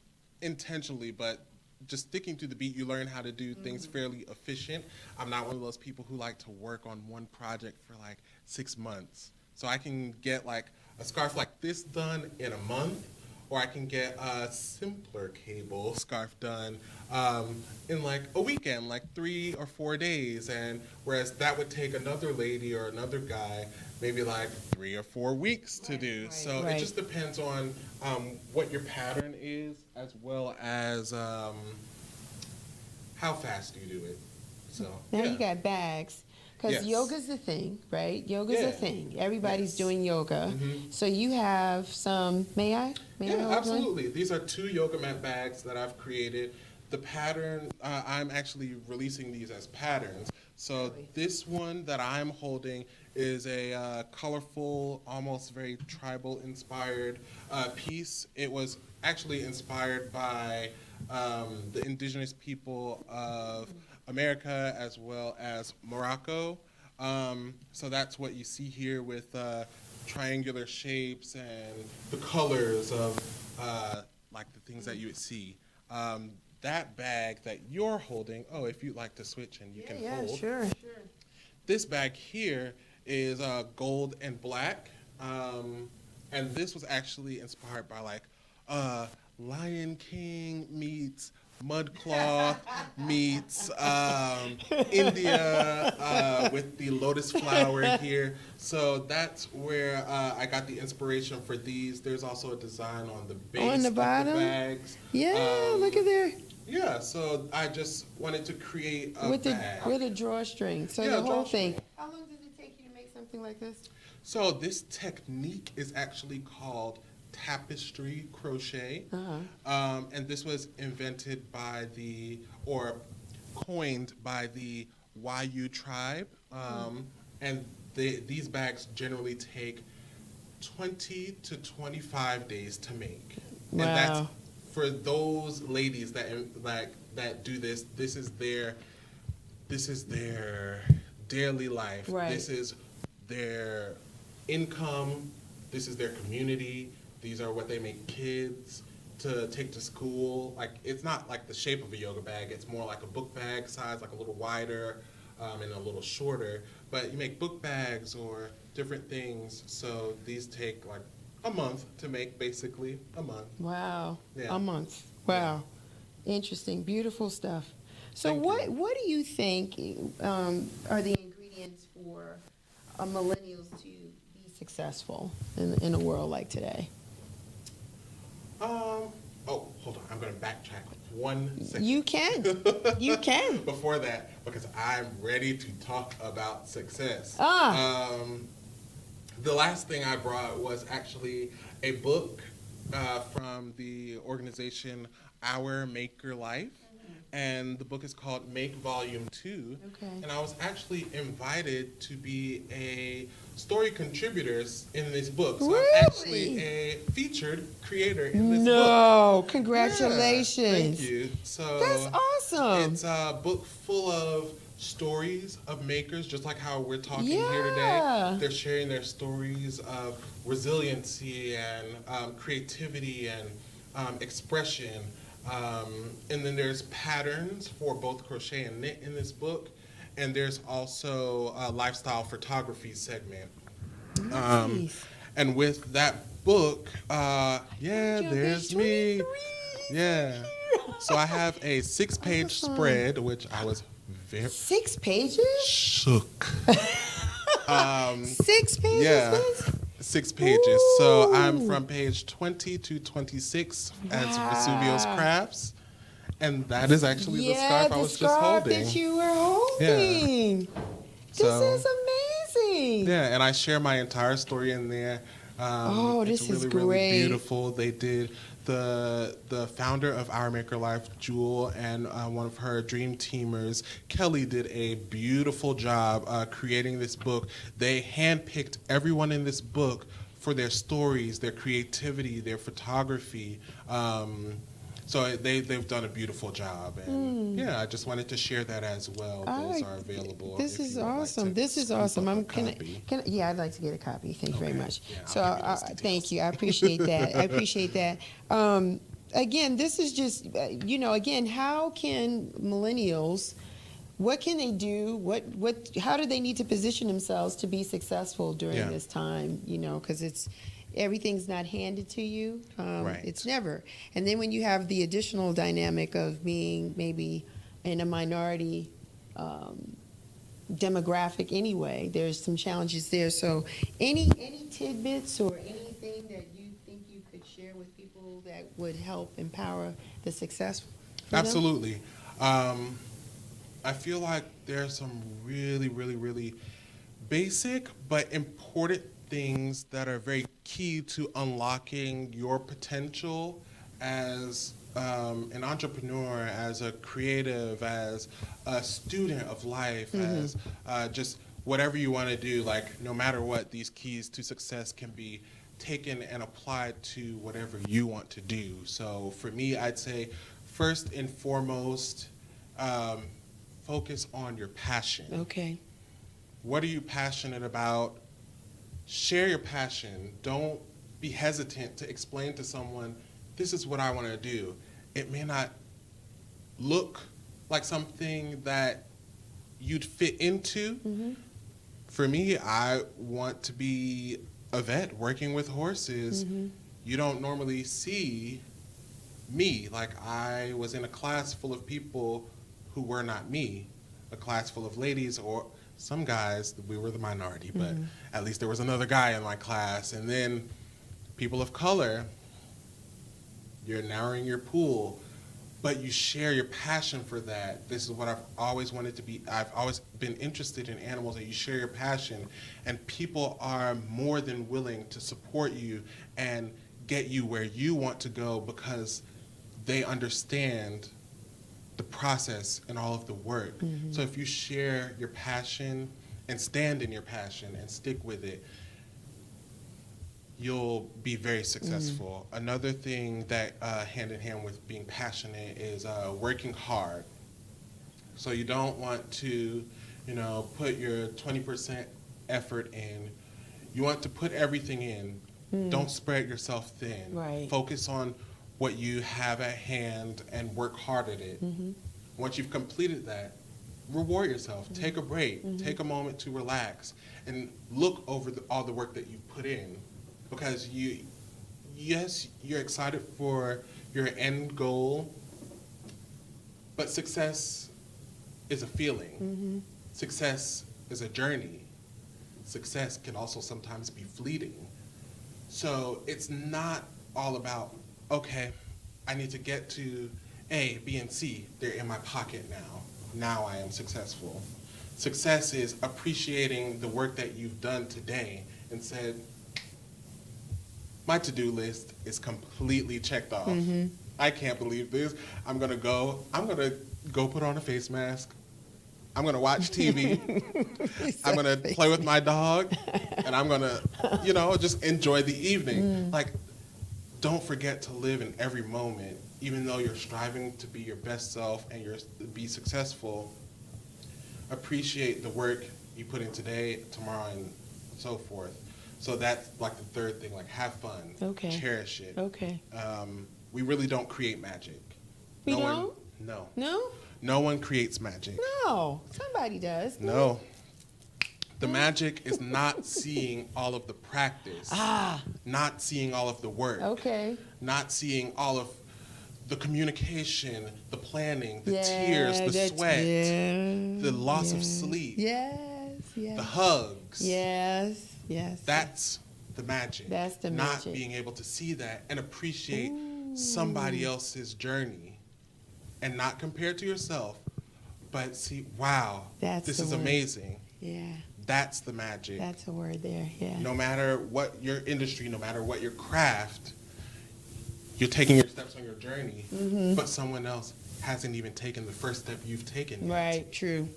intentionally, but just sticking to the beat, you learn how to do things fairly efficient. I'm not one of those people who like to work on one project for like 6 months. So I can get like a scarf like this done in a month, or I can get a simpler cable scarf done in like a weekend, like 3 or 4 days. And whereas that would take another lady or another guy maybe like 3 or 4 weeks to do. So right. it just depends on what your pattern is, as well as how fast you do it. So Now yeah. you got bags. Because Yes. yoga's the thing, right? Yoga's Yeah. a thing. Everybody's Yes. doing yoga. So you have some, may I? May I Yeah, hold one? absolutely. These are 2 yoga mat bags that I've created. The pattern, I'm actually releasing these as patterns. So Really? this one that I'm holding is a colorful, almost very tribal inspired piece. It was actually inspired by the indigenous people of America as well as Morocco. So that's what you see here with triangular shapes and the colors of like the things that you would see. That bag that you're holding, if you'd like to switch and you can hold. Sure. This bag here is gold and black. And this was actually inspired by like Lion King meets Mudcloth meets India with the lotus flower here. So that's where I got the inspiration for these. There's also a design on the base On the of bottom? the bags. Yeah, look at there. Yeah, so I just wanted to create a With bag. a drawstring. So Yeah, the whole drawstring. thing. How long does it take you to make something like this? So this technique is actually called Tapestry Crochet. And this was invented by coined by the YU tribe. And these bags generally take 20 to 25 days to make. Wow. And that's for those ladies that do this. This is their daily life. Right. This is their income. This is their community. These are what they make kids to take to school. Like, it's not like the shape of a yoga bag. It's more like a book bag size, like a little wider. and a little shorter. But you make book bags or different things. So these take like a month to make, basically a month. Wow. Yeah. A month. Wow. Interesting. Beautiful stuff. So Thank you. what do you think are the ingredients for millennials to be successful in a world like today? Oh, hold on. I'm going to backtrack 1 second. You can. You can. Before that, because I'm ready to talk about success. The last thing I brought was actually a book from the organization Our Maker Life. And the book is called Make Volume 2. Okay. And I was actually invited to be a story contributor in this book. So Really? I'm actually a featured creator in this book. No, congratulations. Yeah, thank you. So That's awesome. it's a book full of stories of makers, just like how we're talking here Yeah. today. They're sharing their stories of resiliency and creativity and expression. And then there's patterns for both crochet and knit in this book. And there's also a lifestyle photography segment. Nice. And with that book, there's me. 23. Yeah. So I have a 6-page spread, which I was very 6 pages? shook. 6 pages? Yeah. Liz? 6 pages. So I'm Ooh. from page 20 to 26 as Wow. VisuviosCrafts. And that is actually the scarf I was just scarf holding. that you were holding. So- This is amazing. Yeah, and I share my entire story in there. This it's is really, really great. beautiful. They did the founder of Our Maker Life, Jewel, and one of her dream teamers, Kelly, did a beautiful job creating this book. They handpicked everyone in this book for their stories, their creativity, their photography. So they've done a beautiful job, and I just wanted to share that as well. Those are available. This if is you would like awesome. to This is scoop awesome. up a Can copy. I'd like to get a copy. Thank you very Okay. much. Yeah, I'll So give you those details. thank you. I appreciate that. I appreciate that. Again, this is just again, how can millennials? What can they do? How do they need to position themselves to be successful during this time? Because everything's not handed to you. Right. It's never. And then when you have the additional dynamic of being maybe in a minority demographic anyway, there's some challenges there. So any tidbits or anything that you think you could share with people that would help empower the successful? Absolutely. I feel like there's some really, really, really basic but important things that are very key to unlocking your potential as an entrepreneur, as a creative, as a student of life, as just whatever you want to do. Like, no matter what, these keys to success can be taken and applied to whatever you want to do. So for me, I'd say first and foremost, focus on your passion. Okay. What are you passionate about? Share your passion. Don't be hesitant to explain to someone, this is what I want to do. It may not look like something that you'd fit into. For me, I want to be a vet working with horses. You don't normally see me. Like, I was in a class full of people who were not me, a class full of ladies, or some guys. We were the minority, but at least there was another guy in my class. And then people of color. You're narrowing your pool, but you share your passion for that. This is what I've always wanted to be. I've always been interested in animals, and you share your passion, and people are more than willing to support you and get you where you want to go because they understand the process and all of the work. So if you share your passion and stand in your passion and stick with it, you'll be very successful. Another thing that hand in hand with being passionate is working hard. So you don't want to, put your 20% effort in. You want to put everything in. Don't spread yourself thin. Right. Focus on what you have at hand and work hard at it. Once you've completed that, reward yourself. Take a break. Take a moment to relax and look over all the work that you put in, because you're excited for your end goal, but success is a feeling. Success is a journey. Success can also sometimes be fleeting. So it's not all about, okay, I need to get to A, B, and C. They're in my pocket now. Now I am successful. Success is appreciating the work that you've done today and said, my to-do list is completely checked off. I can't believe this. I'm gonna go put on a face mask. I'm gonna watch TV. I'm gonna play with my dog, and I'm gonna, just enjoy the evening. Like, don't forget to live in every moment, even though you're striving to be your best self and be successful. Appreciate the work you put in today, tomorrow, and so forth. So that's like the third thing, like have fun. Okay. Cherish it. Okay. We really don't create magic. We don't? No. No? No one creates magic. No. Somebody does. No. The magic is not seeing all of the practice. Not seeing all of the work. Okay. Not seeing all of the communication, the planning, the tears, the sweat, the loss of sleep. Yes. The hugs. Yes. That's the magic. That's the Not magic. being able to see that and appreciate somebody else's journey and not compare it to yourself, but see, wow, this is amazing. Yeah. That's the magic. That's a word there, yeah. No matter what your industry, no matter what your craft, you're taking your steps on your journey, but someone else hasn't even taken the first step you've taken yet. Right, true.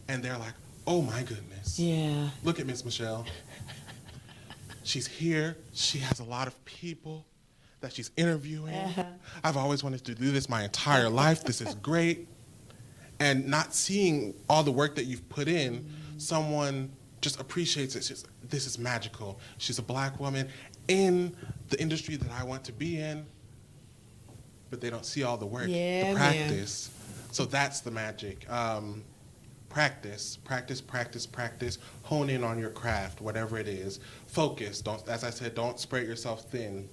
And they're like, oh my goodness. Yeah. Look at Miss Michelle. She's here. She has a lot of people that she's interviewing. I've always wanted to do this my entire life. This is great. And not seeing all the work that you've put in, someone just appreciates it. This is magical. She's a black woman in the industry that I want to be in, but they don't see all the work, the practice. So that's the magic. Practice. Hone in on your craft, whatever it is. Focus. As I said, don't spread yourself thin.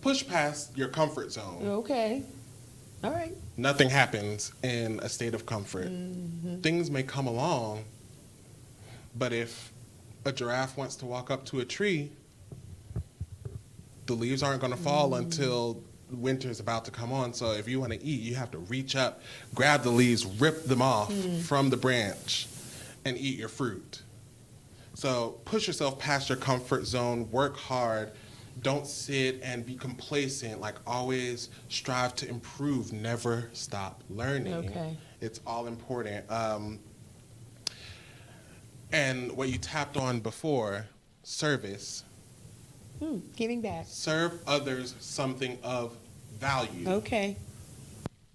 Push past your comfort zone. Okay. All right. Nothing happens in a state of comfort. Things may come along, but if a giraffe wants to walk up to a tree, the leaves aren't going to fall until winter is about to come on. So if you want to eat, you have to reach up, grab the leaves, rip them off from the branch, and eat your fruit. So push yourself past your comfort zone, work hard. Don't sit and be complacent. Like, always strive to improve. Never stop learning. Okay. It's all important. And what you tapped on before, service. Giving back. Serve others something of value. Okay.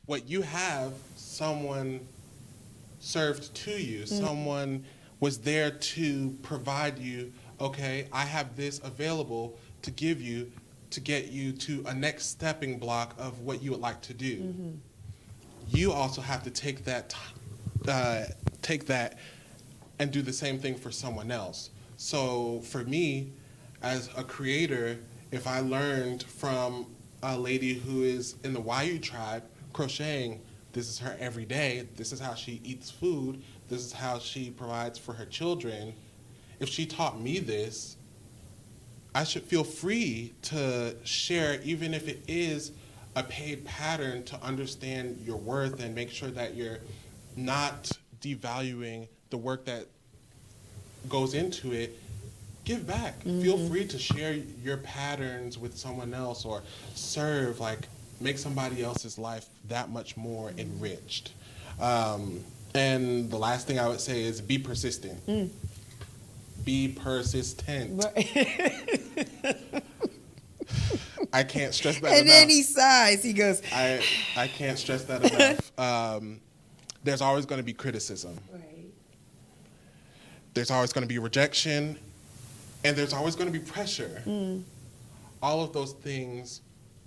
What you have, someone served to you. Someone was there to provide you, okay, I have this available to give you to get you to a next stepping block of what you would like to do. You also have to take that and do the same thing for someone else. So for me, as a creator, if I learned from a lady who is in the Wayu tribe crocheting, this is her every day, this is how she eats food, this is how she provides for her children. If she taught me this, I should feel free to share, even if it is a paid pattern, to understand your worth and make sure that you're not devaluing the work that goes into it. Give back. Feel free to share your patterns with someone else, or serve, like, make somebody else's life that much more enriched. And the last thing I would say is be persistent. Be persistent. I can't stress that enough. And then he sighs. He goes, I can't stress that enough. There's always going to be criticism. Right. There's always going to be rejection. And there's always going to be pressure. All of those things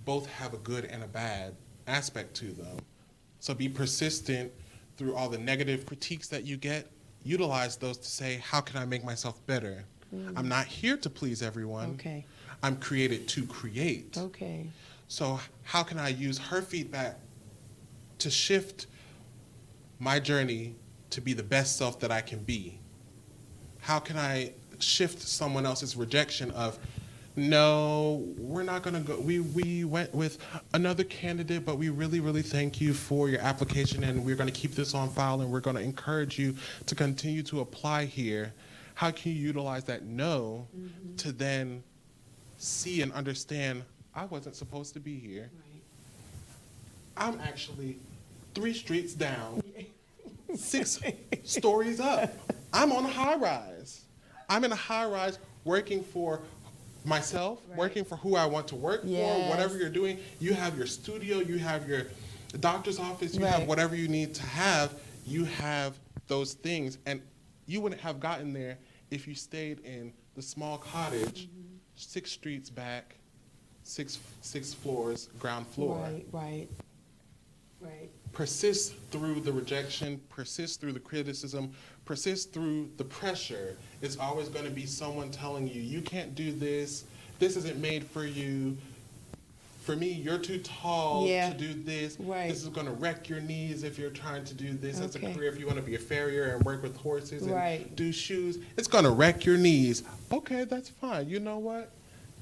both have a good and a bad aspect to them. So be persistent through all the negative critiques that you get, utilize those to say, how can I make myself better? I'm not here to please everyone. Okay. I'm created to create. Okay. So how can I use her feedback to shift my journey to be the best self that I can be? How can I shift someone else's rejection of, no, we're not going to go. We went with another candidate, but we really, really thank you for your application, and we're going to keep this on file, and we're going to encourage you to continue to apply here. How can you utilize that no to then see and understand, I wasn't supposed to be here. Right. I'm actually 3 streets down, 6 stories up. I'm on a high rise. I'm in a high rise working for myself, working for who I want to work for, whatever you're doing. You have your studio, you have your doctor's office, you have whatever you need to have. You have those things. And you wouldn't have gotten there if you stayed in the small cottage, 6 streets back, 6 floors, ground floor. Right. Persist through the rejection, persist through the criticism, persist through the pressure. It's always going to be someone telling you, you can't do this, this isn't made for you. For me, you're too tall to do this. Right. This is going to wreck your knees if you're trying to do this as a career. If you want to be a farrier and work with horses and do shoes, it's going to wreck your knees. Okay, that's fine. You know what?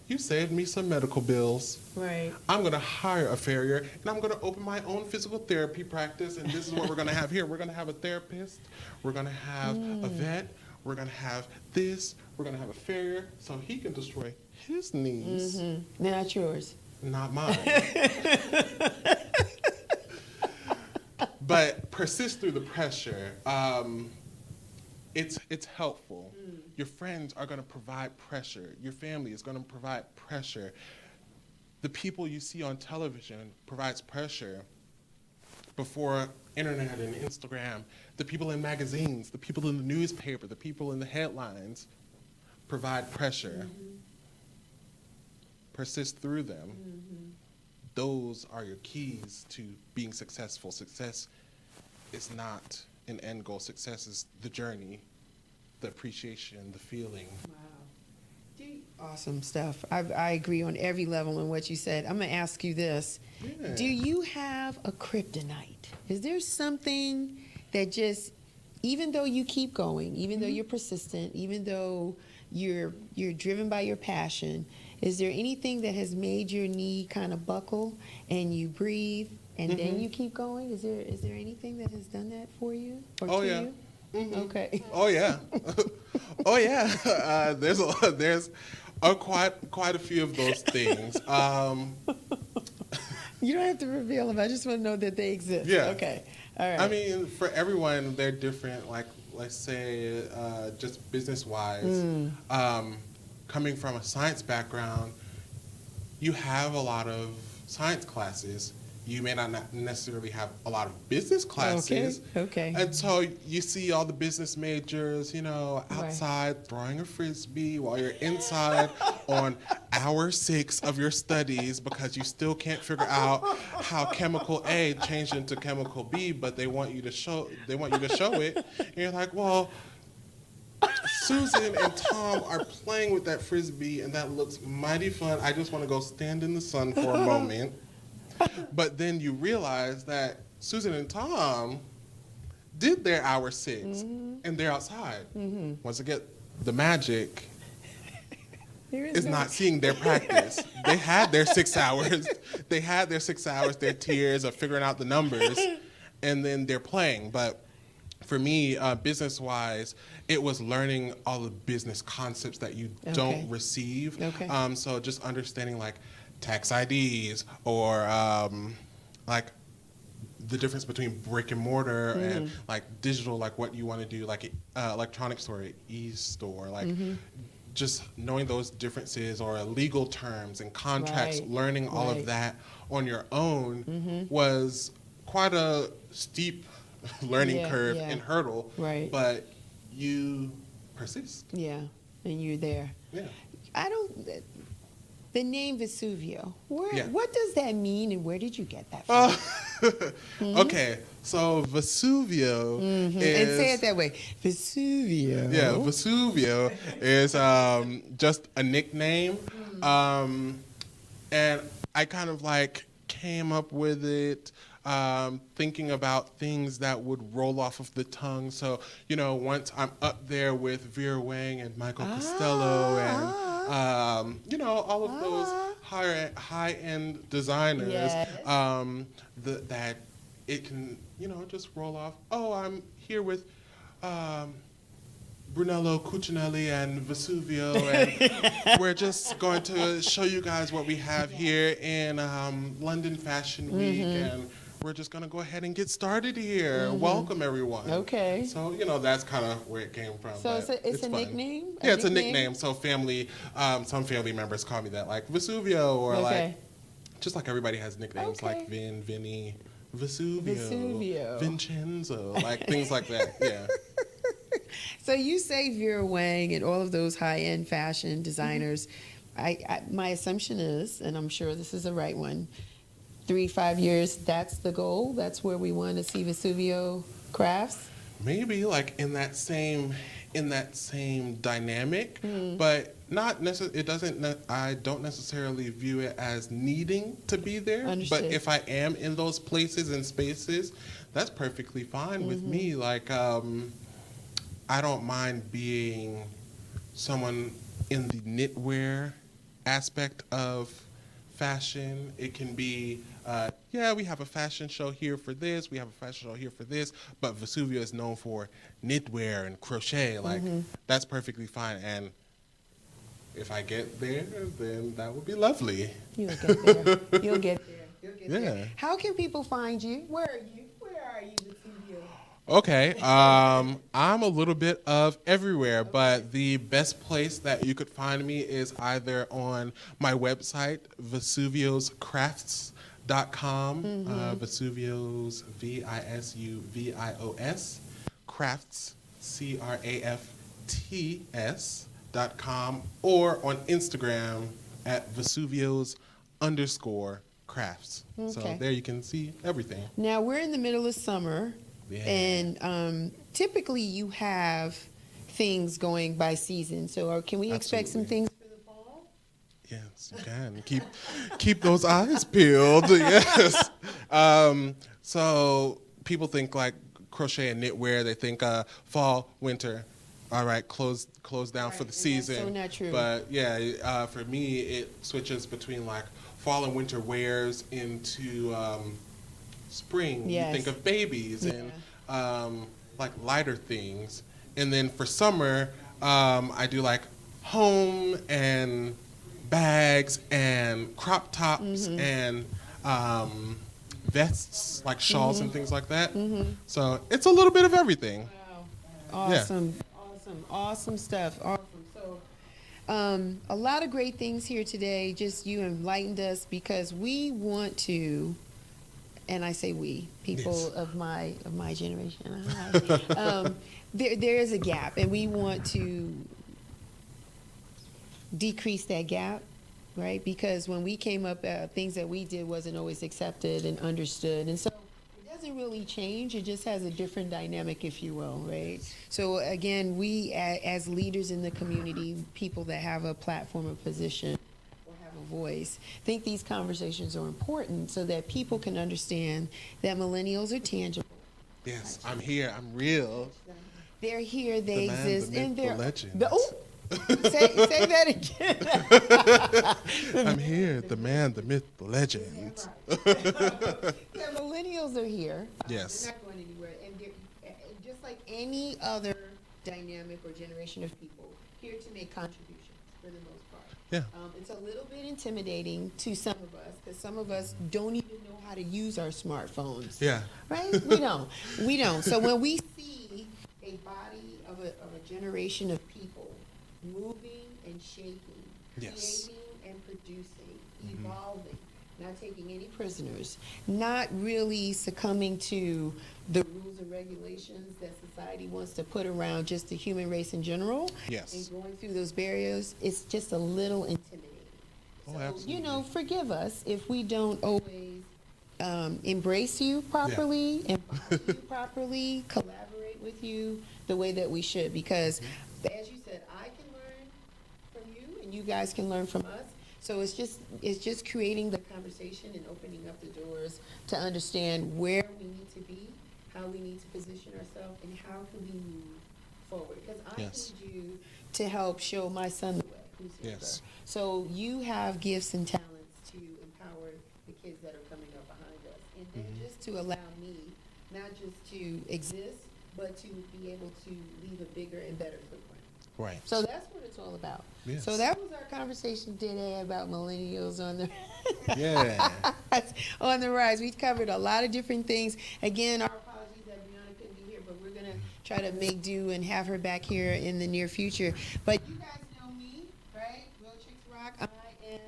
You saved me some medical bills. Right. I'm going to hire a farrier, and I'm going to open my own physical therapy practice, and this is what we're going to have here. We're going to have a therapist. We're going to have a vet. We're going to have this. We're going to have a farrier so he can destroy his knees. Not yours. Not mine. But persist through the pressure. It's helpful. Your friends are going to provide pressure. Your family is going to provide pressure. The people you see on television provides pressure. Before internet and Instagram, the people in magazines, the people in the newspaper, the people in the headlines provide pressure. Persist through them. Those are your keys to being successful. Success is not an end goal. Success is the journey, the appreciation, the feeling. Wow. Awesome stuff. I agree on every level in what you said. I'm going to ask you this. Yeah. Do you have a kryptonite? Is there something that just, even though you keep going, even though you're persistent, even though you're driven by your passion, is there anything that has made your knee kind of buckle and you breathe and then you keep going? Is there anything that has done that for you or to you? Okay. Oh yeah. Oh yeah. There's quite a few of those things. You don't have to reveal them. I just want to know that they exist. Yeah. Okay. All right. I mean, for everyone, they're different. Like, let's say, just business-wise, coming from a science background, you have a lot of science classes. You may not necessarily have a lot of business classes. Okay. And so you see all the business majors, outside throwing a Frisbee while you're inside on hour 6 of your studies because you still can't figure out how chemical A changed into chemical B, but they want you to show it. And you're like, well, Susan and Tom are playing with that Frisbee and that looks mighty fun. I just want to go stand in the sun for a moment. But then you realize that Susan and Tom did their hour 6 and they're outside. Once again, the magic is not seeing their practice. They had their 6 hours. They had their 6 hours, their tears of figuring out the numbers, and then they're playing. But for me, business-wise, it was learning all the business concepts that you don't receive. So just understanding like tax IDs or like the difference between brick and mortar and like digital, like what you want to do, like electronic store, e-store, like just knowing those differences or legal terms and contracts, learning all of that on your own was quite a steep learning curve and hurdle, but you persist. Yeah, and you're there. Yeah. The name Vesuvio, what does that mean and where did you get that from? Okay, so Vesuvio is... And say it that way. Vesuvio. Yeah, Vesuvio is just a nickname. And I kind of like came up with it thinking about things that would roll off of the tongue. So, you know, once I'm up there with Vera Wang and Michael Costello and, you know, all of those high-end designers, Yes. that it can, you know, just roll off. Oh, I'm here with Brunello Cucinelli and Vesuvio, and we're just going to show you guys what we have here in London Fashion Week, and we're just going to go ahead and get started here. Welcome, everyone. Okay. So, you know, that's kind of where it came from. So but it's a fun. nickname? Yeah, it's a nickname. So family, some family members call me that, like Vesuvio, or like, just like everybody has nicknames, like Vin, Vinny, Vesuvio, Vincenzo, like things like that, yeah. So you say Vera Wang and all of those high-end fashion designers. My assumption is, and I'm sure this is the right one, 3-5 years, that's the goal? That's where we want to see Vesuvio Crafts? Maybe like in that same dynamic, but not necessarily. It doesn't. I don't necessarily view it as needing to be there. Understood. But if I am in those places and spaces, that's perfectly fine with me. Like I don't mind being someone in the knitwear aspect of fashion. It can be, yeah, we have a fashion show here for this, we have a fashion show here for this, but Vesuvio is known for knitwear and crochet. Like, that's perfectly fine. And if I get there, then that would be lovely. You'll get there. You'll get there. You'll get Yeah. there. How can people find you? Where are you? Where are you, Vesuvio? Okay, I'm a little bit of everywhere, but the best place that you could find me is either on my website, VisuviosCrafts.com, Vesuvios, Visuvios, crafts, crafts.com, or on Instagram at Vesuvios_crafts. So Okay. there you can see everything. Now, we're in the middle of summer, Yeah. and typically you have things going by season. So can we expect some Absolutely. things for the fall? Yes, you can. Keep those eyes peeled. Yes. So people think like crochet and knitwear. They think fall, winter. All right, close down for the Right, and that's season. so not true. But yeah, for me, it switches between like fall and winter wears into spring. Yes. You think of babies and like lighter things. And then for summer, I do like home and bags and crop tops and vests, like shawls and things like that. So it's a little bit of everything. Wow. Awesome. Awesome stuff. Awesome. So a lot of great things here today. Just you enlightened us because we want to, and I say we, people Yes. of my generation. There is a gap, and we want to decrease that gap, right? Because when we came up, things that we did wasn't always accepted and understood, and so it doesn't really change. It just has a different dynamic, if you will, right? So again, we as leaders in the community, people that have a platform or position, a voice, think these conversations are important so that people can understand that millennials are tangible. Yes, I'm here. I'm real. They're here, they The man, exist, the myth, and the they're legend. say that again. I'm here. The man, the myth, the legend. The millennials are here. Yes. They're not going anywhere, and they're just like any other dynamic or generation of people here to make contributions for the most part. Yeah. It's a little bit intimidating to some of us because some of us don't even know how to use our smartphones. Yeah. Right? We don't. We don't. So when we see a body of a generation of people moving and shaking, Yes. creating and producing, evolving, not taking any prisoners, not really succumbing to the rules and regulations that society wants to put around just the human race in general, Yes. and going through those barriers, it's just a little intimidating. Oh, So, absolutely. you know, forgive us if we don't always embrace you properly, empower you properly, collaborate with you the way that we should. Because, as you said, I can learn from you, and you guys can learn from us. So it's just creating the conversation and opening up the doors to understand where we need to be, how we need to position ourselves, and how can we move forward. Because I need you to help show my son the way, who's here. Yes. So you have gifts and talents to empower the kids that are coming up behind us, and then just to allow me not just to exist, but to be able to leave a bigger and better footprint. Right. So that's what it's all about. Yes. So that was our conversation today about millennials on the on the rise. We've covered a lot of different things. Again, our apologies that Brianna couldn't be here, but we're gonna try to make do and have her back here in the near future. But you guys know me, right? Real Chicks Rock. I am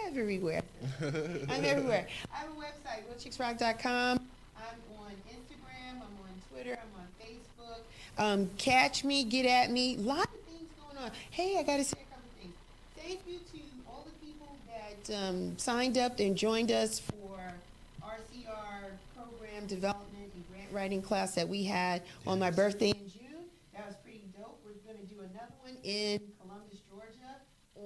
everywhere. I'm everywhere. I have a website, realchicksrock.com. I'm on Instagram. I'm on Twitter. I'm on Facebook. Catch me, get at me. A lot of things going on. Hey, I got to say a couple things. Thank you to all the people that signed up and joined us for RCR program development and grant writing class that we had on my birthday in June. That was pretty dope. We're going to do another one in Columbus, Georgia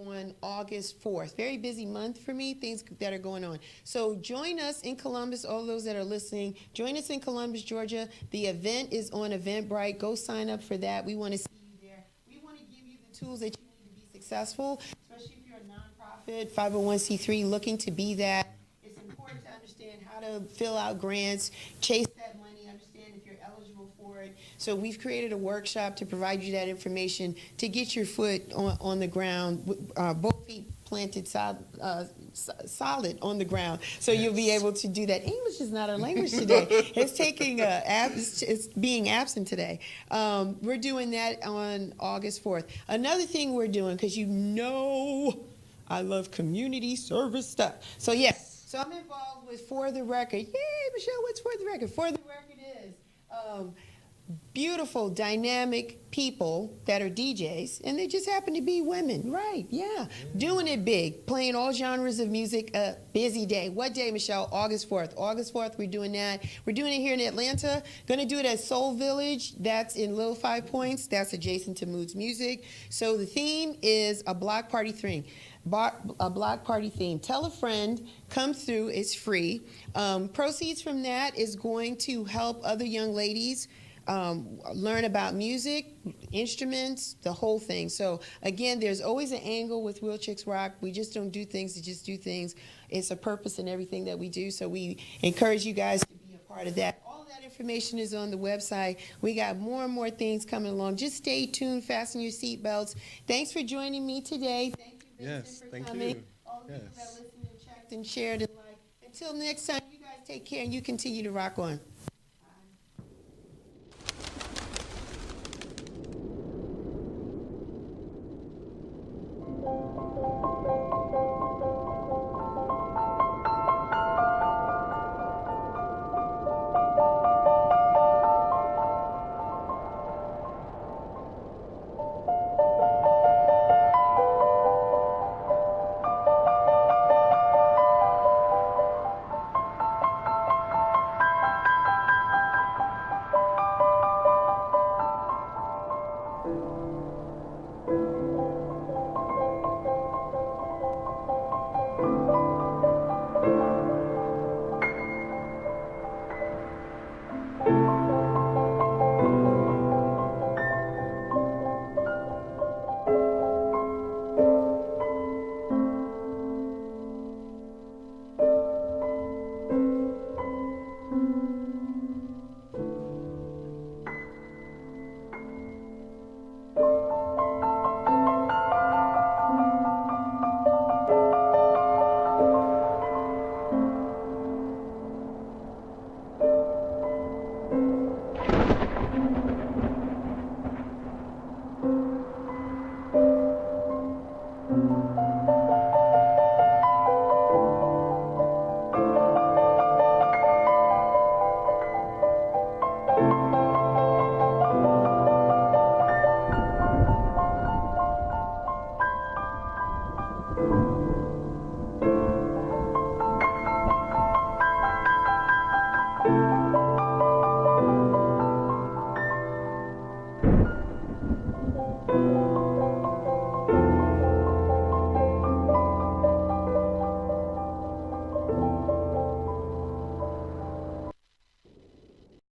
on August 4th. Very busy month for me, things that are going on. So join us in Columbus, all those that are listening. Join us in Columbus, Georgia. The event is on Eventbrite. Go sign up for that. We want to see you there. We want to give you the tools that you need to be successful, especially if you're a nonprofit, 501c3 looking to be that. It's important to understand how to fill out grants, chase that money, understand if you're eligible for it. So we've created a workshop to provide you that information to get your foot on the ground, both feet planted solid on the ground, so you'll be able to do that. English is not our language today. It's taking it's being absent today. We're doing that on August 4th. Another thing we're doing, because you know I love community service stuff. So yes, so I'm involved with For the Record. Yay, Michelle, what's For the Record? For the Record is beautiful, dynamic people that are DJs, and they just happen to be women, right? Yeah, doing it big, playing all genres of music. A busy day. What day, Michelle? August 4th. August 4th, we're doing that. We're doing it here in Atlanta. Going to do it at Soul Village. That's in Little Five Points. That's adjacent to Moods Music. So the theme is a block party theme. A block party theme. Tell a friend, come through, it's free. Proceeds from that is going to help other young ladies learn about music, instruments, the whole thing. So again, there's always an angle with Real Chicks Rock. We just don't do things to just do things. It's a purpose in everything that we do. So we encourage you guys to be a part of that. All that information is on the website. We got more and more things coming along. Just stay tuned, fasten your seatbelts. Thanks for joining me today. Thank you, Vincent, for coming. You. All the people that listened and checked and shared and liked. Until next time, you guys take care and you continue to rock on.